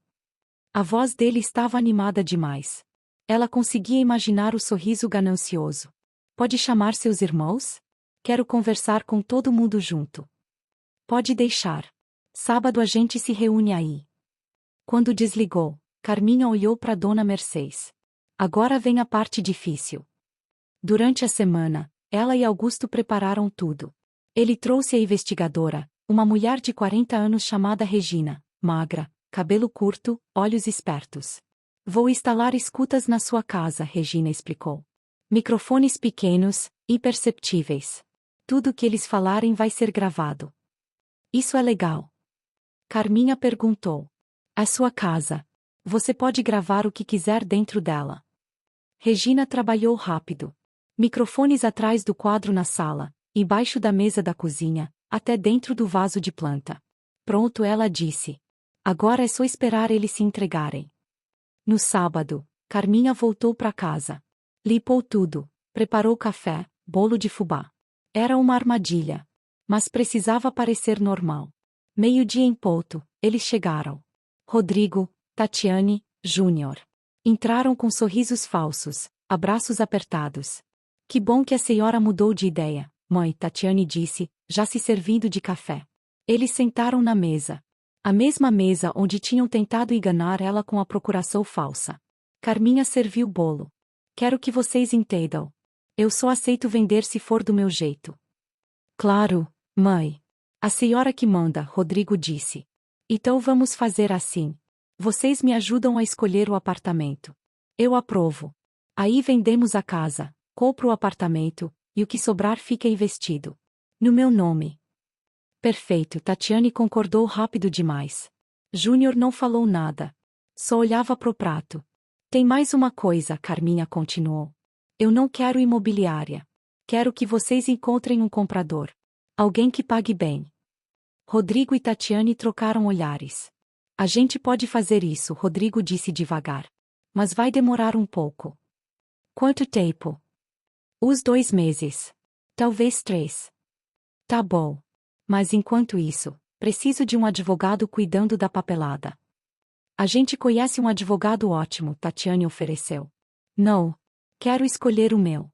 A voz dele estava animada demais. Ela conseguia imaginar o sorriso ganancioso. Pode chamar seus irmãos? Quero conversar com todo mundo junto. Pode deixar. Sábado a gente se reúne aí. Quando desligou, Carminha olhou para Dona Mercedes. Agora vem a parte difícil. Durante a semana, ela e Augusto prepararam tudo. Ele trouxe a investigadora, uma mulher de 40 anos chamada Regina, magra, cabelo curto, olhos espertos. Vou instalar escutas na sua casa, Regina explicou. Microfones pequenos, imperceptíveis. Tudo que eles falarem vai ser gravado. Isso é legal? Carminha perguntou. É sua casa. Você pode gravar o que quiser dentro dela. Regina trabalhou rápido. Microfones atrás do quadro na sala, embaixo da mesa da cozinha, até dentro do vaso de planta. Pronto, ela disse. Agora é só esperar eles se entregarem. No sábado, Carminha voltou para casa. Limpou tudo, preparou café, bolo de fubá. Era uma armadilha. Mas precisava parecer normal. Meio-dia em ponto, eles chegaram. Rodrigo, Tatiane, Júnior. Entraram com sorrisos falsos, abraços apertados. Que bom que a senhora mudou de ideia, mãe, Tatiane disse, já se servindo de café. Eles sentaram na mesa. A mesma mesa onde tinham tentado enganar ela com a procuração falsa. Carminha serviu o bolo. Quero que vocês entendam. Eu só aceito vender se for do meu jeito. Claro, mãe. A senhora que manda, Rodrigo disse. Então vamos fazer assim. Vocês me ajudam a escolher o apartamento. Eu aprovo. Aí vendemos a casa, compro o apartamento, e o que sobrar fica investido. No meu nome. Perfeito, Tatiane concordou rápido demais. Júnior não falou nada. Só olhava pro prato. Tem mais uma coisa, Carminha continuou. Eu não quero imobiliária. Quero que vocês encontrem um comprador. Alguém que pague bem. Rodrigo e Tatiane trocaram olhares. A gente pode fazer isso, Rodrigo disse devagar. Mas vai demorar um pouco. Quanto tempo? Os 2 meses. Talvez 3. Tá bom. Mas enquanto isso, preciso de um advogado cuidando da papelada. A gente conhece um advogado ótimo, Tatiane ofereceu. Não. Quero escolher o meu.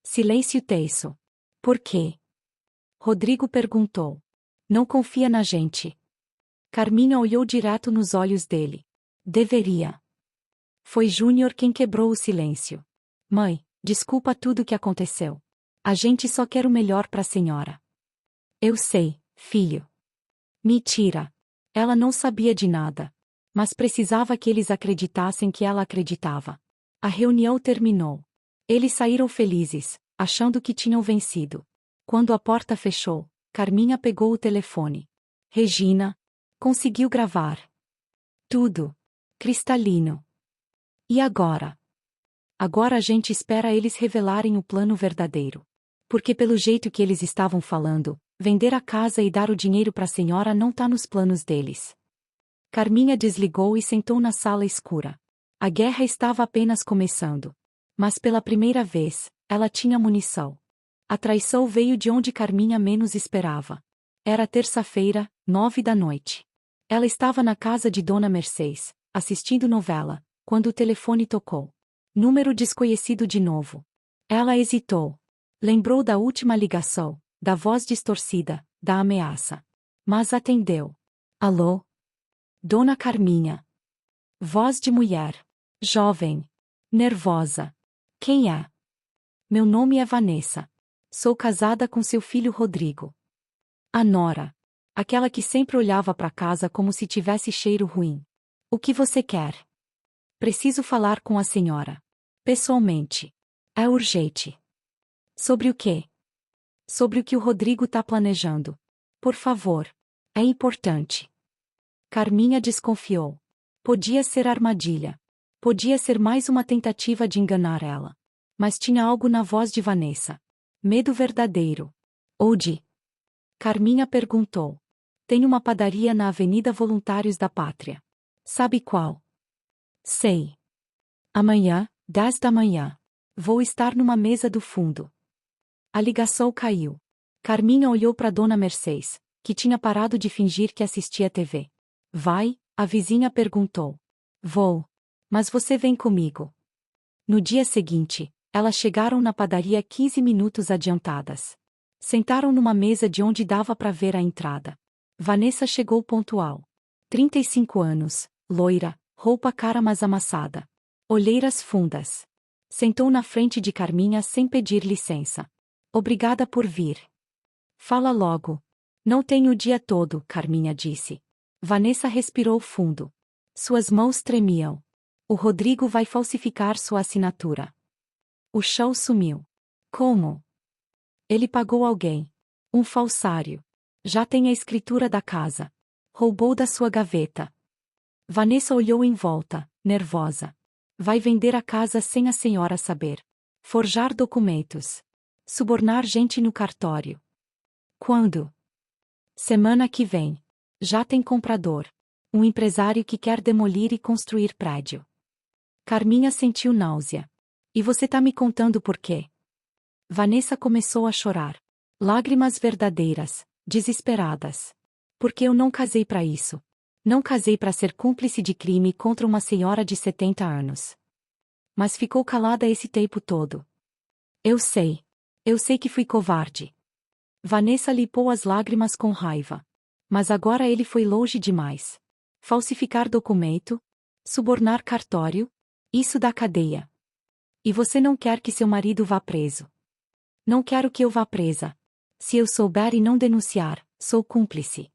Silêncio tenso. Por quê? Rodrigo perguntou. Não confia na gente. Carminha olhou direto nos olhos dele. Deveria. Foi Júnior quem quebrou o silêncio. Mãe, desculpa tudo o que aconteceu. A gente só quer o melhor para a senhora. Eu sei, filho. Mentira. Ela não sabia de nada. Mas precisava que eles acreditassem que ela acreditava. A reunião terminou. Eles saíram felizes, achando que tinham vencido. Quando a porta fechou, Carminha pegou o telefone. Regina. Conseguiu gravar. Tudo. Cristalino. E agora? Agora a gente espera eles revelarem o plano verdadeiro. Porque pelo jeito que eles estavam falando, vender a casa e dar o dinheiro para a senhora não tá nos planos deles. Carminha desligou e sentou na sala escura. A guerra estava apenas começando. Mas pela primeira vez, ela tinha munição. A traição veio de onde Carminha menos esperava. Era terça-feira, 9 da noite. Ela estava na casa de Dona Mercedes, assistindo novela, quando o telefone tocou. Número desconhecido de novo. Ela hesitou. Lembrou da última ligação, da voz distorcida, da ameaça. Mas atendeu. Alô? Dona Carminha. Voz de mulher. Jovem. Nervosa. Quem é? Meu nome é Vanessa. Sou casada com seu filho Rodrigo. A nora. Aquela que sempre olhava para casa como se tivesse cheiro ruim. O que você quer? Preciso falar com a senhora. Pessoalmente. É urgente. Sobre o quê? Sobre o que o Rodrigo tá planejando. Por favor. É importante. Carminha desconfiou. Podia ser armadilha. Podia ser mais uma tentativa de enganar ela. Mas tinha algo na voz de Vanessa. Medo verdadeiro. Ou de? Carminha perguntou. Tem uma padaria na Avenida Voluntários da Pátria. Sabe qual? Sei. Amanhã, 10 da manhã. Vou estar numa mesa do fundo. A ligação caiu. Carminha olhou para Dona Mercedes, que tinha parado de fingir que assistia TV. Vai? A vizinha perguntou. Vou. Mas você vem comigo. No dia seguinte, elas chegaram na padaria 15 minutos adiantadas. Sentaram numa mesa de onde dava para ver a entrada. Vanessa chegou pontual. 35 anos, loira, roupa cara mas amassada. Olheiras fundas. Sentou na frente de Carminha sem pedir licença. Obrigada por vir. Fala logo. Não tenho o dia todo, Carminha disse. Vanessa respirou fundo. Suas mãos tremiam. O Rodrigo vai falsificar sua assinatura. O chão sumiu. Como? Ele pagou alguém. Um falsário. Já tem a escritura da casa. Roubou da sua gaveta. Vanessa olhou em volta, nervosa. Vai vender a casa sem a senhora saber. Forjar documentos. Subornar gente no cartório. Quando? Semana que vem. Já tem comprador. Um empresário que quer demolir e construir prédio. Carminha sentiu náusea. E você tá me contando por quê? Vanessa começou a chorar. Lágrimas verdadeiras, desesperadas. Porque eu não casei para isso. Não casei para ser cúmplice de crime contra uma senhora de 70 anos. Mas ficou calada esse tempo todo. Eu sei. Eu sei que fui covarde. Vanessa limpou as lágrimas com raiva. Mas agora ele foi longe demais. Falsificar documento? Subornar cartório? Isso dá cadeia. E você não quer que seu marido vá preso. Não quero que eu vá presa. Se eu souber e não denunciar, sou cúmplice.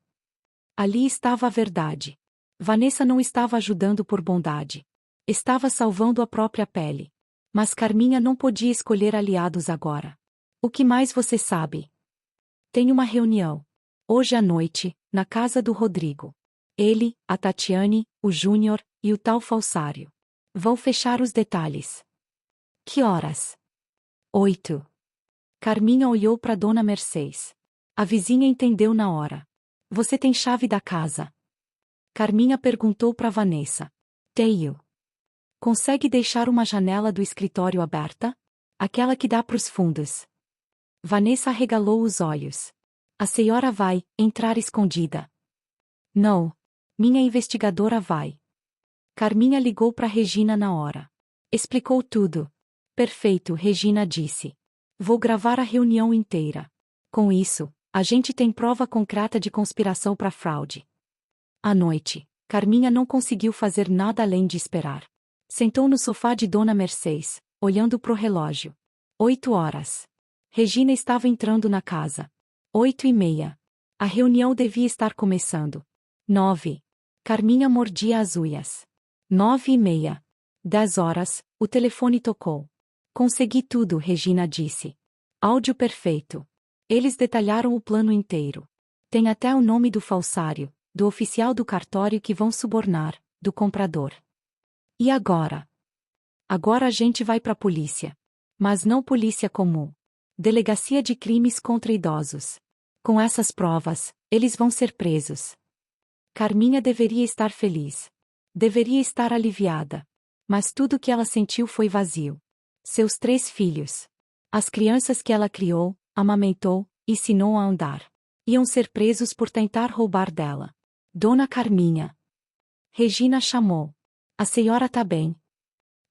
Ali estava a verdade. Vanessa não estava ajudando por bondade. Estava salvando a própria pele. Mas Carminha não podia escolher aliados agora. O que mais você sabe? Tem uma reunião. Hoje à noite, na casa do Rodrigo. Ele, a Tatiane, o Júnior e o tal falsário. Vão fechar os detalhes. Que horas? 8. Carminha olhou para Dona Mercedes. A vizinha entendeu na hora. Você tem chave da casa? Carminha perguntou para Vanessa. Tenho. Consegue deixar uma janela do escritório aberta? Aquela que dá pros fundos. Vanessa arregalou os olhos. A senhora vai entrar escondida. Não. Minha investigadora vai. Carminha ligou para Regina na hora. Explicou tudo. Perfeito, Regina disse. Vou gravar a reunião inteira. Com isso, a gente tem prova concreta de conspiração para fraude. À noite, Carminha não conseguiu fazer nada além de esperar. Sentou no sofá de Dona Mercedes, olhando pro relógio. 8 horas. Regina estava entrando na casa. 8:30. A reunião devia estar começando. 9. Carminha mordia as unhas. 9:30. 10 horas, o telefone tocou. Consegui tudo, Regina disse. Áudio perfeito. Eles detalharam o plano inteiro. Tem até o nome do falsário, do oficial do cartório que vão subornar, do comprador. E agora? Agora a gente vai pra polícia. Mas não polícia comum. Delegacia de Crimes contra Idosos. Com essas provas, eles vão ser presos. Carminha deveria estar feliz. Deveria estar aliviada. Mas tudo que ela sentiu foi vazio. Seus 3 filhos. As crianças que ela criou, amamentou, ensinou a andar. Iam ser presos por tentar roubar dela. Dona Carminha. Regina chamou. A senhora tá bem?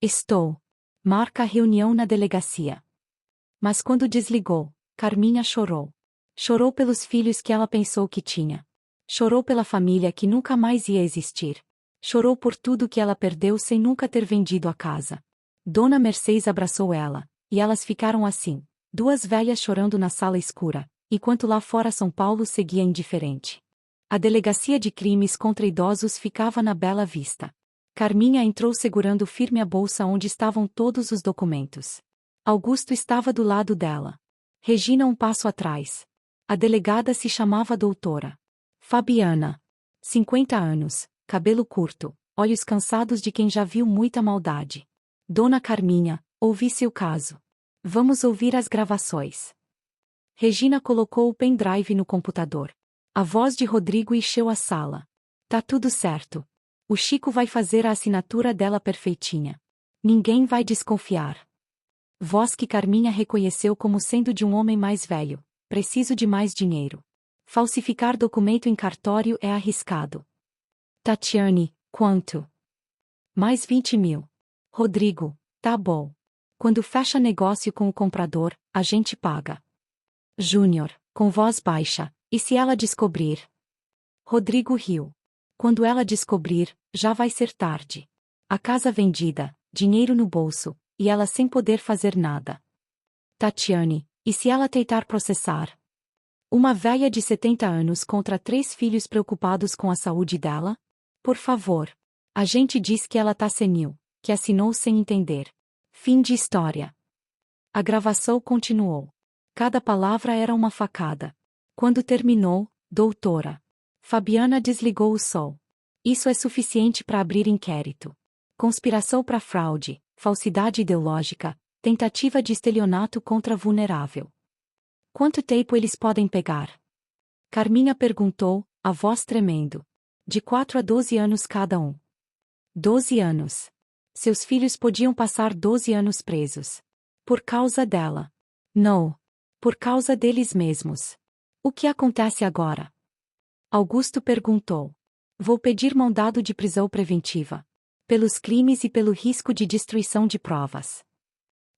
Estou. Marca a reunião na delegacia. Mas quando desligou, Carminha chorou. Chorou pelos filhos que ela pensou que tinha. Chorou pela família que nunca mais ia existir. Chorou por tudo que ela perdeu sem nunca ter vendido a casa. Dona Mercedes abraçou ela, e elas ficaram assim, 2 velhas chorando na sala escura, enquanto lá fora São Paulo seguia indiferente. A delegacia de crimes contra idosos ficava na Bela Vista. Carminha entrou segurando firme a bolsa onde estavam todos os documentos. Augusto estava do lado dela. Regina um passo atrás. A delegada se chamava doutora Fabiana. 50 anos, cabelo curto, olhos cansados de quem já viu muita maldade. Dona Carminha, ouvi seu caso. Vamos ouvir as gravações. Regina colocou o pendrive no computador. A voz de Rodrigo encheu a sala. Tá tudo certo. O Chico vai fazer a assinatura dela perfeitinha. Ninguém vai desconfiar. Voz que Carminha reconheceu como sendo de um homem mais velho. Preciso de mais dinheiro. Falsificar documento em cartório é arriscado. Tatiane, quanto? Mais 20 mil. Rodrigo, tá bom. Quando fecha negócio com o comprador, a gente paga. Júnior, com voz baixa, e se ela descobrir? Rodrigo riu. Quando ela descobrir, já vai ser tarde. A casa vendida, dinheiro no bolso, e ela sem poder fazer nada. Tatiane, e se ela tentar processar? Uma velha de 70 anos contra 3 filhos preocupados com a saúde dela? Por favor. A gente diz que ela tá senil, que assinou sem entender. Fim de história. A gravação continuou. Cada palavra era uma facada. Quando terminou, doutora Fabiana desligou o som. Isso é suficiente para abrir inquérito. Conspiração para fraude, falsidade ideológica, tentativa de estelionato contra vulnerável. Quanto tempo eles podem pegar? Carminha perguntou, a voz tremendo. De 4 a 12 anos cada um. 12 anos. Seus filhos podiam passar 12 anos presos. Por causa dela. Não. Por causa deles mesmos. O que acontece agora? Augusto perguntou. Vou pedir mandado de prisão preventiva. Pelos crimes e pelo risco de destruição de provas.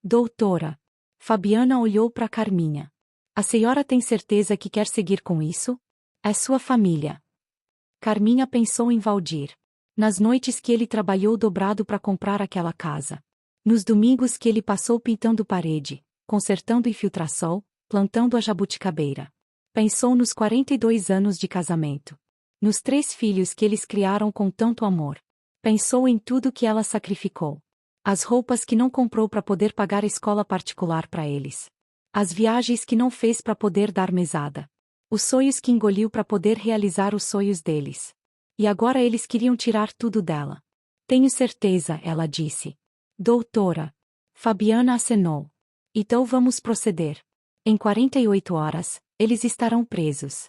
Doutora. Fabiana olhou para Carminha. A senhora tem certeza que quer seguir com isso? É sua família. Carminha pensou em Valdir. Nas noites que ele trabalhou dobrado para comprar aquela casa. Nos domingos que ele passou pintando parede, consertando infiltração, plantando a jabuticabeira. Pensou nos 42 anos de casamento. Nos 3 filhos que eles criaram com tanto amor. Pensou em tudo que ela sacrificou. As roupas que não comprou para poder pagar a escola particular para eles. As viagens que não fez para poder dar mesada. Os sonhos que engoliu para poder realizar os sonhos deles. E agora eles queriam tirar tudo dela. Tenho certeza, ela disse. Doutora. Fabiana acenou. Então vamos proceder. Em 48 horas, eles estarão presos.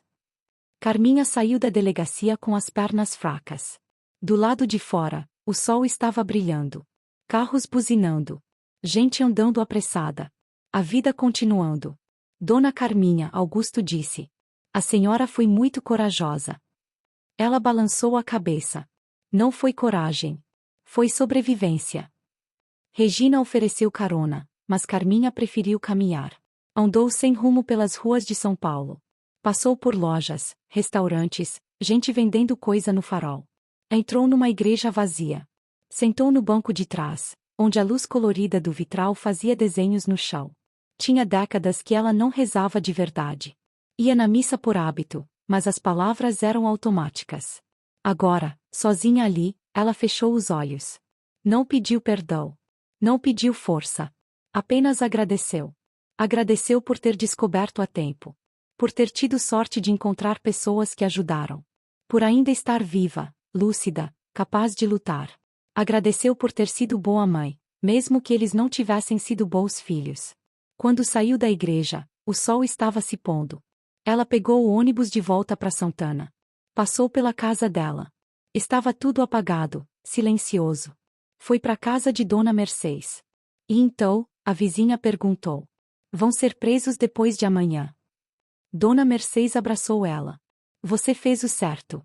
Carminha saiu da delegacia com as pernas fracas. Do lado de fora, o sol estava brilhando. Carros buzinando. Gente andando apressada. A vida continuando. Dona Carminha, Augusto disse. A senhora foi muito corajosa. Ela balançou a cabeça. Não foi coragem. Foi sobrevivência. Regina ofereceu carona, mas Carminha preferiu caminhar. Andou sem rumo pelas ruas de São Paulo. Passou por lojas, restaurantes, gente vendendo coisa no farol. Entrou numa igreja vazia. Sentou no banco de trás, onde a luz colorida do vitral fazia desenhos no chão. Tinha décadas que ela não rezava de verdade. Ia na missa por hábito, mas as palavras eram automáticas. Agora, sozinha ali, ela fechou os olhos. Não pediu perdão. Não pediu força. Apenas agradeceu. Agradeceu por ter descoberto a tempo. Por ter tido sorte de encontrar pessoas que ajudaram. Por ainda estar viva, lúcida, capaz de lutar. Agradeceu por ter sido boa mãe, mesmo que eles não tivessem sido bons filhos. Quando saiu da igreja, o sol estava se pondo. Ela pegou o ônibus de volta para Santana. Passou pela casa dela. Estava tudo apagado, silencioso. Foi para a casa de Dona Mercedes. E então, a vizinha perguntou. Vão ser presos depois de amanhã. Dona Mercedes abraçou ela. Você fez o certo.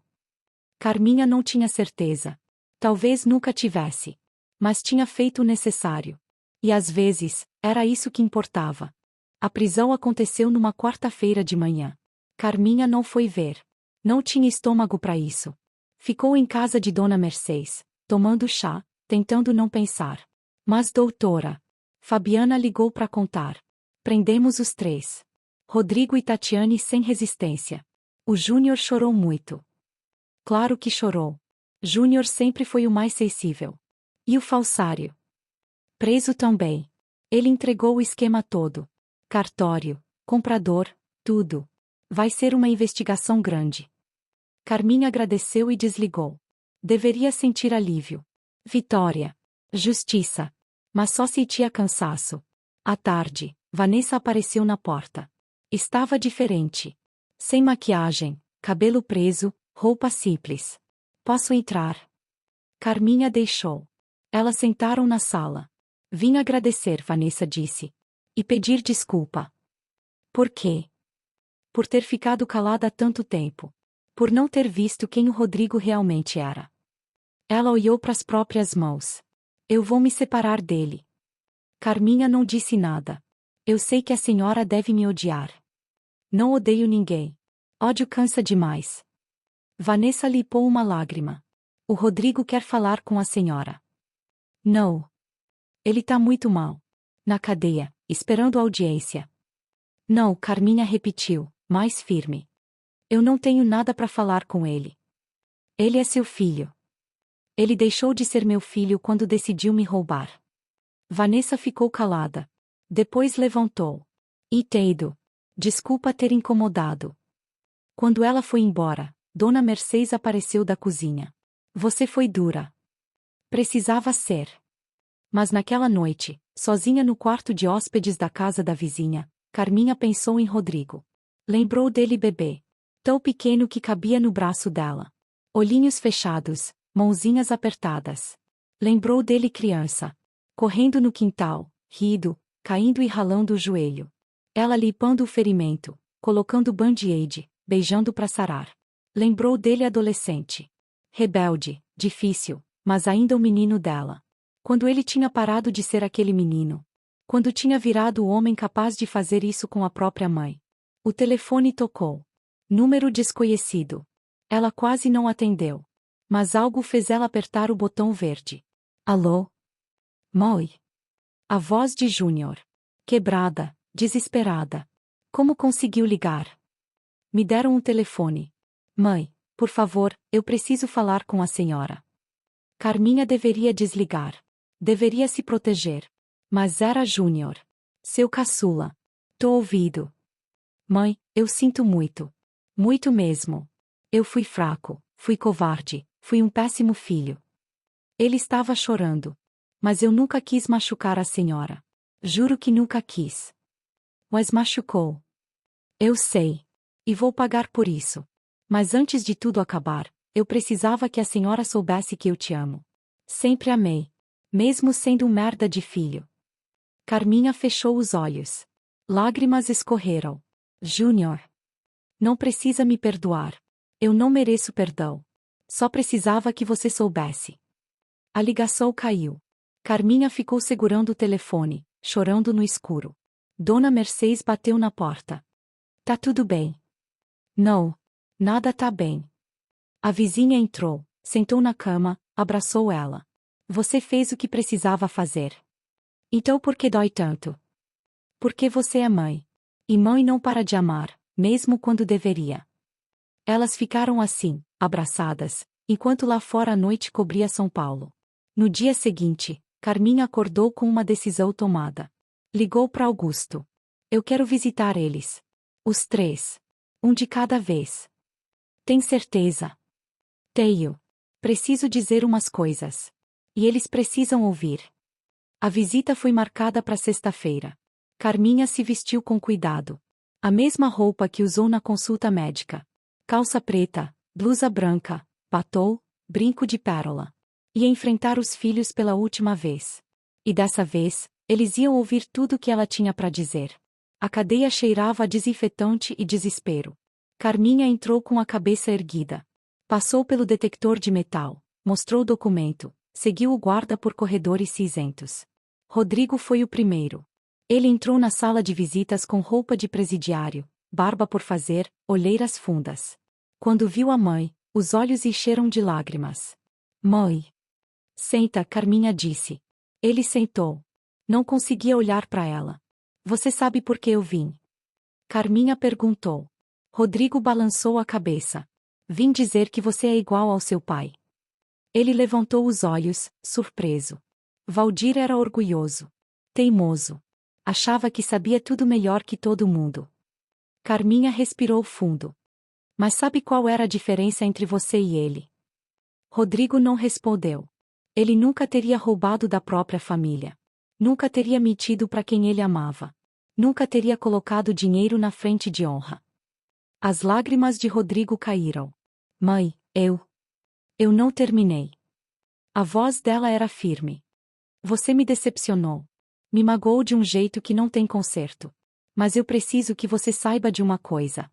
Carminha não tinha certeza. Talvez nunca tivesse. Mas tinha feito o necessário. E às vezes, era isso que importava. A prisão aconteceu numa quarta-feira de manhã. Carminha não foi ver. Não tinha estômago para isso. Ficou em casa de Dona Mercedes, tomando chá, tentando não pensar. Mas doutora. Fabiana ligou para contar. Prendemos os 3. Rodrigo e Tatiane sem resistência. O Júnior chorou muito. Claro que chorou. Júnior sempre foi o mais sensível. E o falsário? Preso também. Ele entregou o esquema todo. Cartório, comprador, tudo. Vai ser uma investigação grande. Carminha agradeceu e desligou. Deveria sentir alívio. Vitória. Justiça. Mas só sentia cansaço. À tarde, Vanessa apareceu na porta. Estava diferente. Sem maquiagem, cabelo preso, roupa simples. Posso entrar? Carminha deixou. Elas sentaram na sala. Vim agradecer, Vanessa disse. E pedir desculpa. Por quê? Por ter ficado calada há tanto tempo. Por não ter visto quem o Rodrigo realmente era. Ela olhou para as próprias mãos. Eu vou me separar dele. Carminha não disse nada. Eu sei que a senhora deve me odiar. Não odeio ninguém. Ódio cansa demais. Vanessa limpou uma lágrima. O Rodrigo quer falar com a senhora. Não. Ele tá muito mal. Na cadeia, esperando a audiência. Não, Carminha repetiu, mais firme. Eu não tenho nada para falar com ele. Ele é seu filho. Ele deixou de ser meu filho quando decidiu me roubar. Vanessa ficou calada. Depois levantou. Entendo. Desculpa ter incomodado. Quando ela foi embora, Dona Mercedes apareceu da cozinha. Você foi dura. Precisava ser. Mas naquela noite, sozinha no quarto de hóspedes da casa da vizinha, Carminha pensou em Rodrigo. Lembrou dele bebê. tão pequeno que cabia no braço dela. Olhinhos fechados, mãozinhas apertadas. Lembrou dele criança. Correndo no quintal, rindo, caindo e ralando o joelho. Ela limpando o ferimento, colocando band-aid, beijando para sarar. Lembrou dele adolescente. Rebelde, difícil, mas ainda o menino dela. Quando ele tinha parado de ser aquele menino. Quando tinha virado o homem capaz de fazer isso com a própria mãe. O telefone tocou. Número desconhecido. Ela quase não atendeu. Mas algo fez ela apertar o botão verde. Alô? Moi. A voz de Júnior. Quebrada, desesperada. Como conseguiu ligar? Me deram um telefone. Mãe, por favor, eu preciso falar com a senhora. Carminha deveria desligar. Deveria se proteger. Mas era Júnior. Seu caçula. Tô ouvido. Mãe, eu sinto muito. Muito mesmo. Eu fui fraco, fui covarde, fui um péssimo filho. Ele estava chorando. Mas eu nunca quis machucar a senhora. Juro que nunca quis. Mas machucou. Eu sei. E vou pagar por isso. Mas antes de tudo acabar, eu precisava que a senhora soubesse que eu te amo. Sempre amei. Mesmo sendo um merda de filho. Carminha fechou os olhos. Lágrimas escorreram. Júnior. Não precisa me perdoar. Eu não mereço perdão. Só precisava que você soubesse. A ligação caiu. Carminha ficou segurando o telefone, chorando no escuro. Dona Mercedes bateu na porta. Tá tudo bem? Não. Nada tá bem. A vizinha entrou, sentou na cama, abraçou ela. Você fez o que precisava fazer. Então por que dói tanto? Porque você é mãe. E mãe não para de amar, mesmo quando deveria. Elas ficaram assim, abraçadas, enquanto lá fora a noite cobria São Paulo. No dia seguinte, Carminha acordou com uma decisão tomada. Ligou para Augusto. Eu quero visitar eles. Os três. Um de cada vez. Tem certeza? Tenho. Preciso dizer umas coisas. E eles precisam ouvir. A visita foi marcada para sexta-feira. Carminha se vestiu com cuidado. A mesma roupa que usou na consulta médica. Calça preta, blusa branca, batom, brinco de pérola. Ia enfrentar os filhos pela última vez. E dessa vez, eles iam ouvir tudo o que ela tinha para dizer. A cadeia cheirava a desinfetante e desespero. Carminha entrou com a cabeça erguida. Passou pelo detector de metal, mostrou o documento, seguiu o guarda por corredores cinzentos. Rodrigo foi o primeiro. Ele entrou na sala de visitas com roupa de presidiário, barba por fazer, olheiras fundas. Quando viu a mãe, os olhos encheram de lágrimas. Mãe. Senta, Carminha disse. Ele sentou. Não conseguia olhar para ela. Você sabe por que eu vim? Carminha perguntou. Rodrigo balançou a cabeça. Vim dizer que você é igual ao seu pai. Ele levantou os olhos, surpreso. Valdir era orgulhoso. Teimoso. Achava que sabia tudo melhor que todo mundo. Carminha respirou fundo. Mas sabe qual era a diferença entre você e ele? Rodrigo não respondeu. Ele nunca teria roubado da própria família. Nunca teria mentido para quem ele amava. Nunca teria colocado dinheiro na frente de honra. As lágrimas de Rodrigo caíram. Mãe, eu não terminei. A voz dela era firme. Você me decepcionou. Me magoou de um jeito que não tem conserto. Mas eu preciso que você saiba de uma coisa.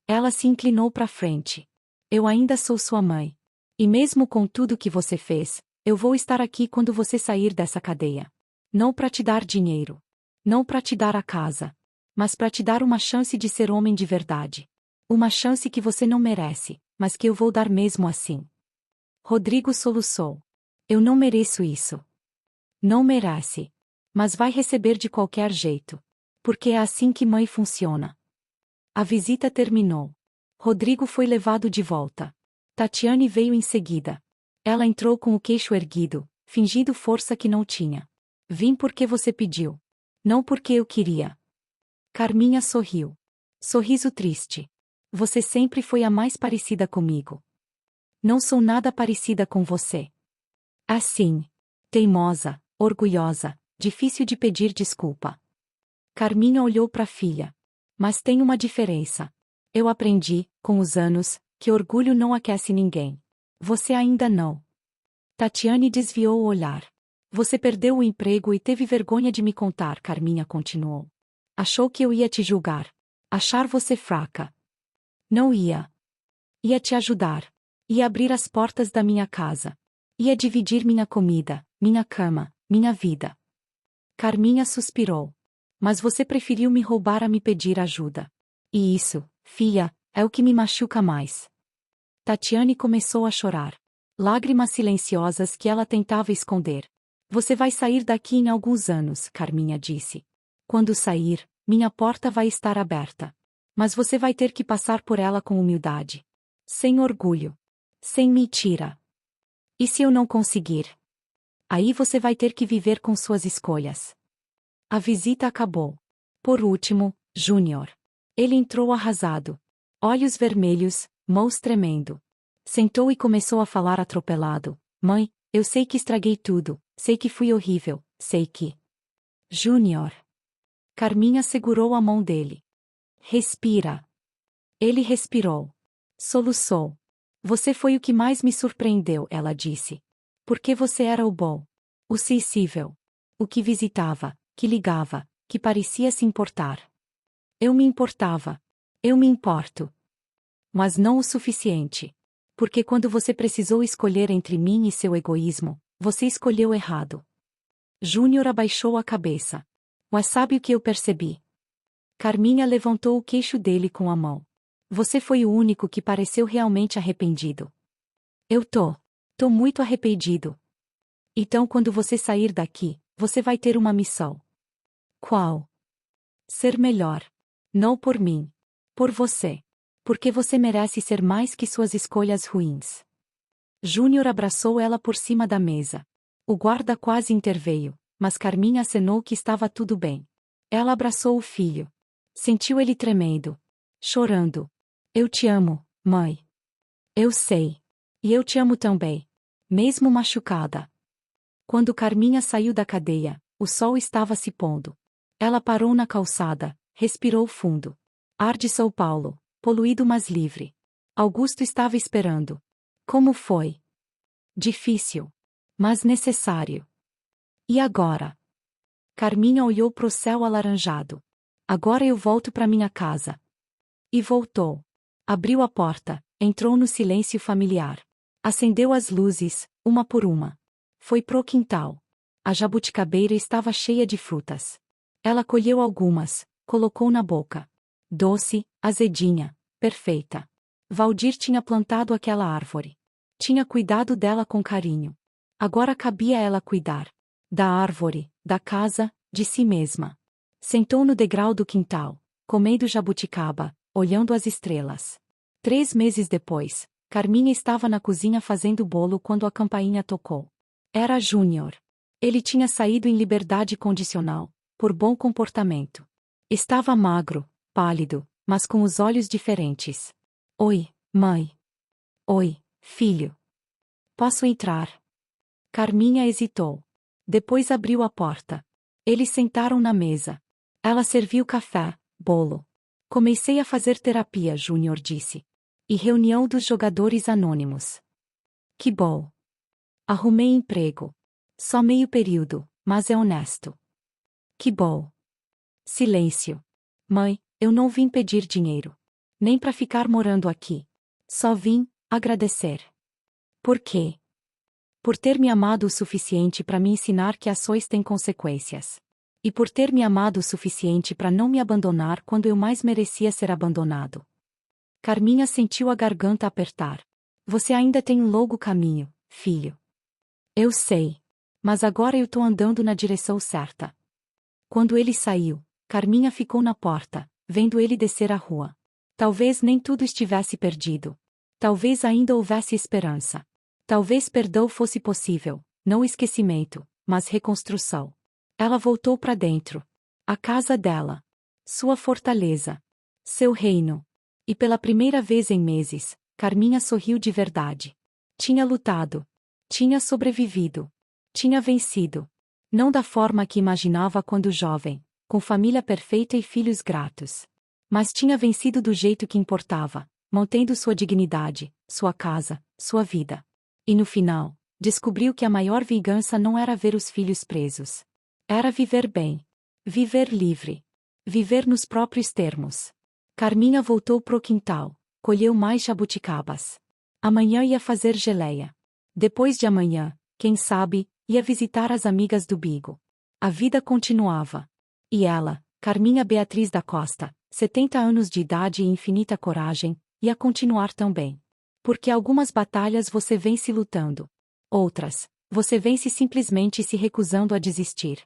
Ela se inclinou para frente. Eu ainda sou sua mãe. E mesmo com tudo que você fez, eu vou estar aqui quando você sair dessa cadeia. Não para te dar dinheiro. Não para te dar a casa. Mas para te dar uma chance de ser homem de verdade. Uma chance que você não merece, mas que eu vou dar mesmo assim. Rodrigo soluçou. Eu não mereço isso. Não merece. Mas vai receber de qualquer jeito. Porque é assim que mãe funciona. A visita terminou. Rodrigo foi levado de volta. Tatiane veio em seguida. Ela entrou com o queixo erguido, fingindo força que não tinha. Vim porque você pediu. Não porque eu queria. Carminha sorriu. Sorriso triste. Você sempre foi a mais parecida comigo. Não sou nada parecida com você. Assim. Teimosa, orgulhosa, difícil de pedir desculpa. Carminha olhou para a filha. Mas tem uma diferença. Eu aprendi, com os anos, que orgulho não aquece ninguém. Você ainda não. Tatiane desviou o olhar. Você perdeu o emprego e teve vergonha de me contar, Carminha continuou. Achou que eu ia te julgar. Achar você fraca. Não ia. Ia te ajudar. Ia abrir as portas da minha casa. Ia dividir minha comida, minha cama, minha vida. Carminha suspirou. Mas você preferiu me roubar a me pedir ajuda. E isso, filha, é o que me machuca mais. Tatiane começou a chorar. Lágrimas silenciosas que ela tentava esconder. Você vai sair daqui em alguns anos, Carminha disse. Quando sair, minha porta vai estar aberta. Mas você vai ter que passar por ela com humildade. Sem orgulho. Sem mentira. E se eu não conseguir? Aí você vai ter que viver com suas escolhas. A visita acabou. Por último, Júnior. Ele entrou arrasado. Olhos vermelhos, mãos tremendo. Sentou e começou a falar atropelado. Mãe, eu sei que estraguei tudo, sei que fui horrível, sei que... Júnior. Carminha segurou a mão dele. Respira. Ele respirou. Soluçou. Você foi o que mais me surpreendeu, ela disse. Porque você era o bom. O sensível. O que visitava, que ligava, que parecia se importar. Eu me importava. Eu me importo. Mas não o suficiente. Porque quando você precisou escolher entre mim e seu egoísmo, você escolheu errado. Júnior abaixou a cabeça. Mas sabe o que eu percebi? Carminha levantou o queixo dele com a mão. Você foi o único que pareceu realmente arrependido. Eu tô muito arrependido. Então quando você sair daqui, você vai ter uma missão. Qual? Ser melhor. Não por mim. Por você. Porque você merece ser mais que suas escolhas ruins. Júnior abraçou ela por cima da mesa. O guarda quase interveio, mas Carminha acenou que estava tudo bem. Ela abraçou o filho. Sentiu ele tremendo. Chorando. Eu te amo, mãe. Eu sei. E eu te amo também. Mesmo machucada. Quando Carminha saiu da cadeia, o sol estava se pondo. Ela parou na calçada, respirou fundo. Ar de São Paulo. Poluído mas livre. Augusto estava esperando. Como foi? Difícil. Mas necessário. E agora? Carminha olhou pro céu alaranjado. Agora eu volto para minha casa. E voltou. Abriu a porta, entrou no silêncio familiar. Acendeu as luzes, uma por uma. Foi pro quintal. A jabuticabeira estava cheia de frutas. Ela colheu algumas, colocou na boca. Doce, azedinha, perfeita. Valdir tinha plantado aquela árvore. Tinha cuidado dela com carinho. Agora cabia a ela cuidar. Da árvore, da casa, de si mesma. Sentou no degrau do quintal, comendo jabuticaba, olhando as estrelas. 3 meses depois, Carminha estava na cozinha fazendo bolo quando a campainha tocou. Era Júnior. Ele tinha saído em liberdade condicional, por bom comportamento. Estava magro, pálido, mas com os olhos diferentes. Oi, mãe. Oi, filho. Posso entrar? Carminha hesitou. Depois abriu a porta. Eles sentaram na mesa. Ela serviu café, bolo. Comecei a fazer terapia, Júnior disse. E reunião dos jogadores anônimos. Que bom. Arrumei emprego. Só meio período, mas é honesto. Que bom. Silêncio. Mãe, eu não vim pedir dinheiro. Nem para ficar morando aqui. Só vim agradecer. Por quê? Por ter me amado o suficiente para me ensinar que ações têm consequências. E por ter me amado o suficiente para não me abandonar quando eu mais merecia ser abandonado. Carminha sentiu a garganta apertar. Você ainda tem um longo caminho, filho. Eu sei. Mas agora eu tô andando na direção certa. Quando ele saiu, Carminha ficou na porta, vendo ele descer a rua. Talvez nem tudo estivesse perdido. Talvez ainda houvesse esperança. Talvez perdão fosse possível, não esquecimento, mas reconstrução. Ela voltou para dentro. A casa dela. Sua fortaleza. Seu reino. E pela primeira vez em meses, Carminha sorriu de verdade. Tinha lutado. Tinha sobrevivido. Tinha vencido. Não da forma que imaginava quando jovem, com família perfeita e filhos gratos. Mas tinha vencido do jeito que importava, mantendo sua dignidade, sua casa, sua vida. E no final, descobriu que a maior vingança não era ver os filhos presos. Era viver bem. Viver livre. Viver nos próprios termos. Carminha voltou pro quintal, colheu mais jabuticabas. Amanhã ia fazer geleia. Depois de amanhã, quem sabe, ia visitar as amigas do Bigo. A vida continuava. E ela, Carminha Beatriz da Costa, 70 anos de idade e infinita coragem, ia continuar também. Porque algumas batalhas você vence lutando. Outras, você vence simplesmente se recusando a desistir.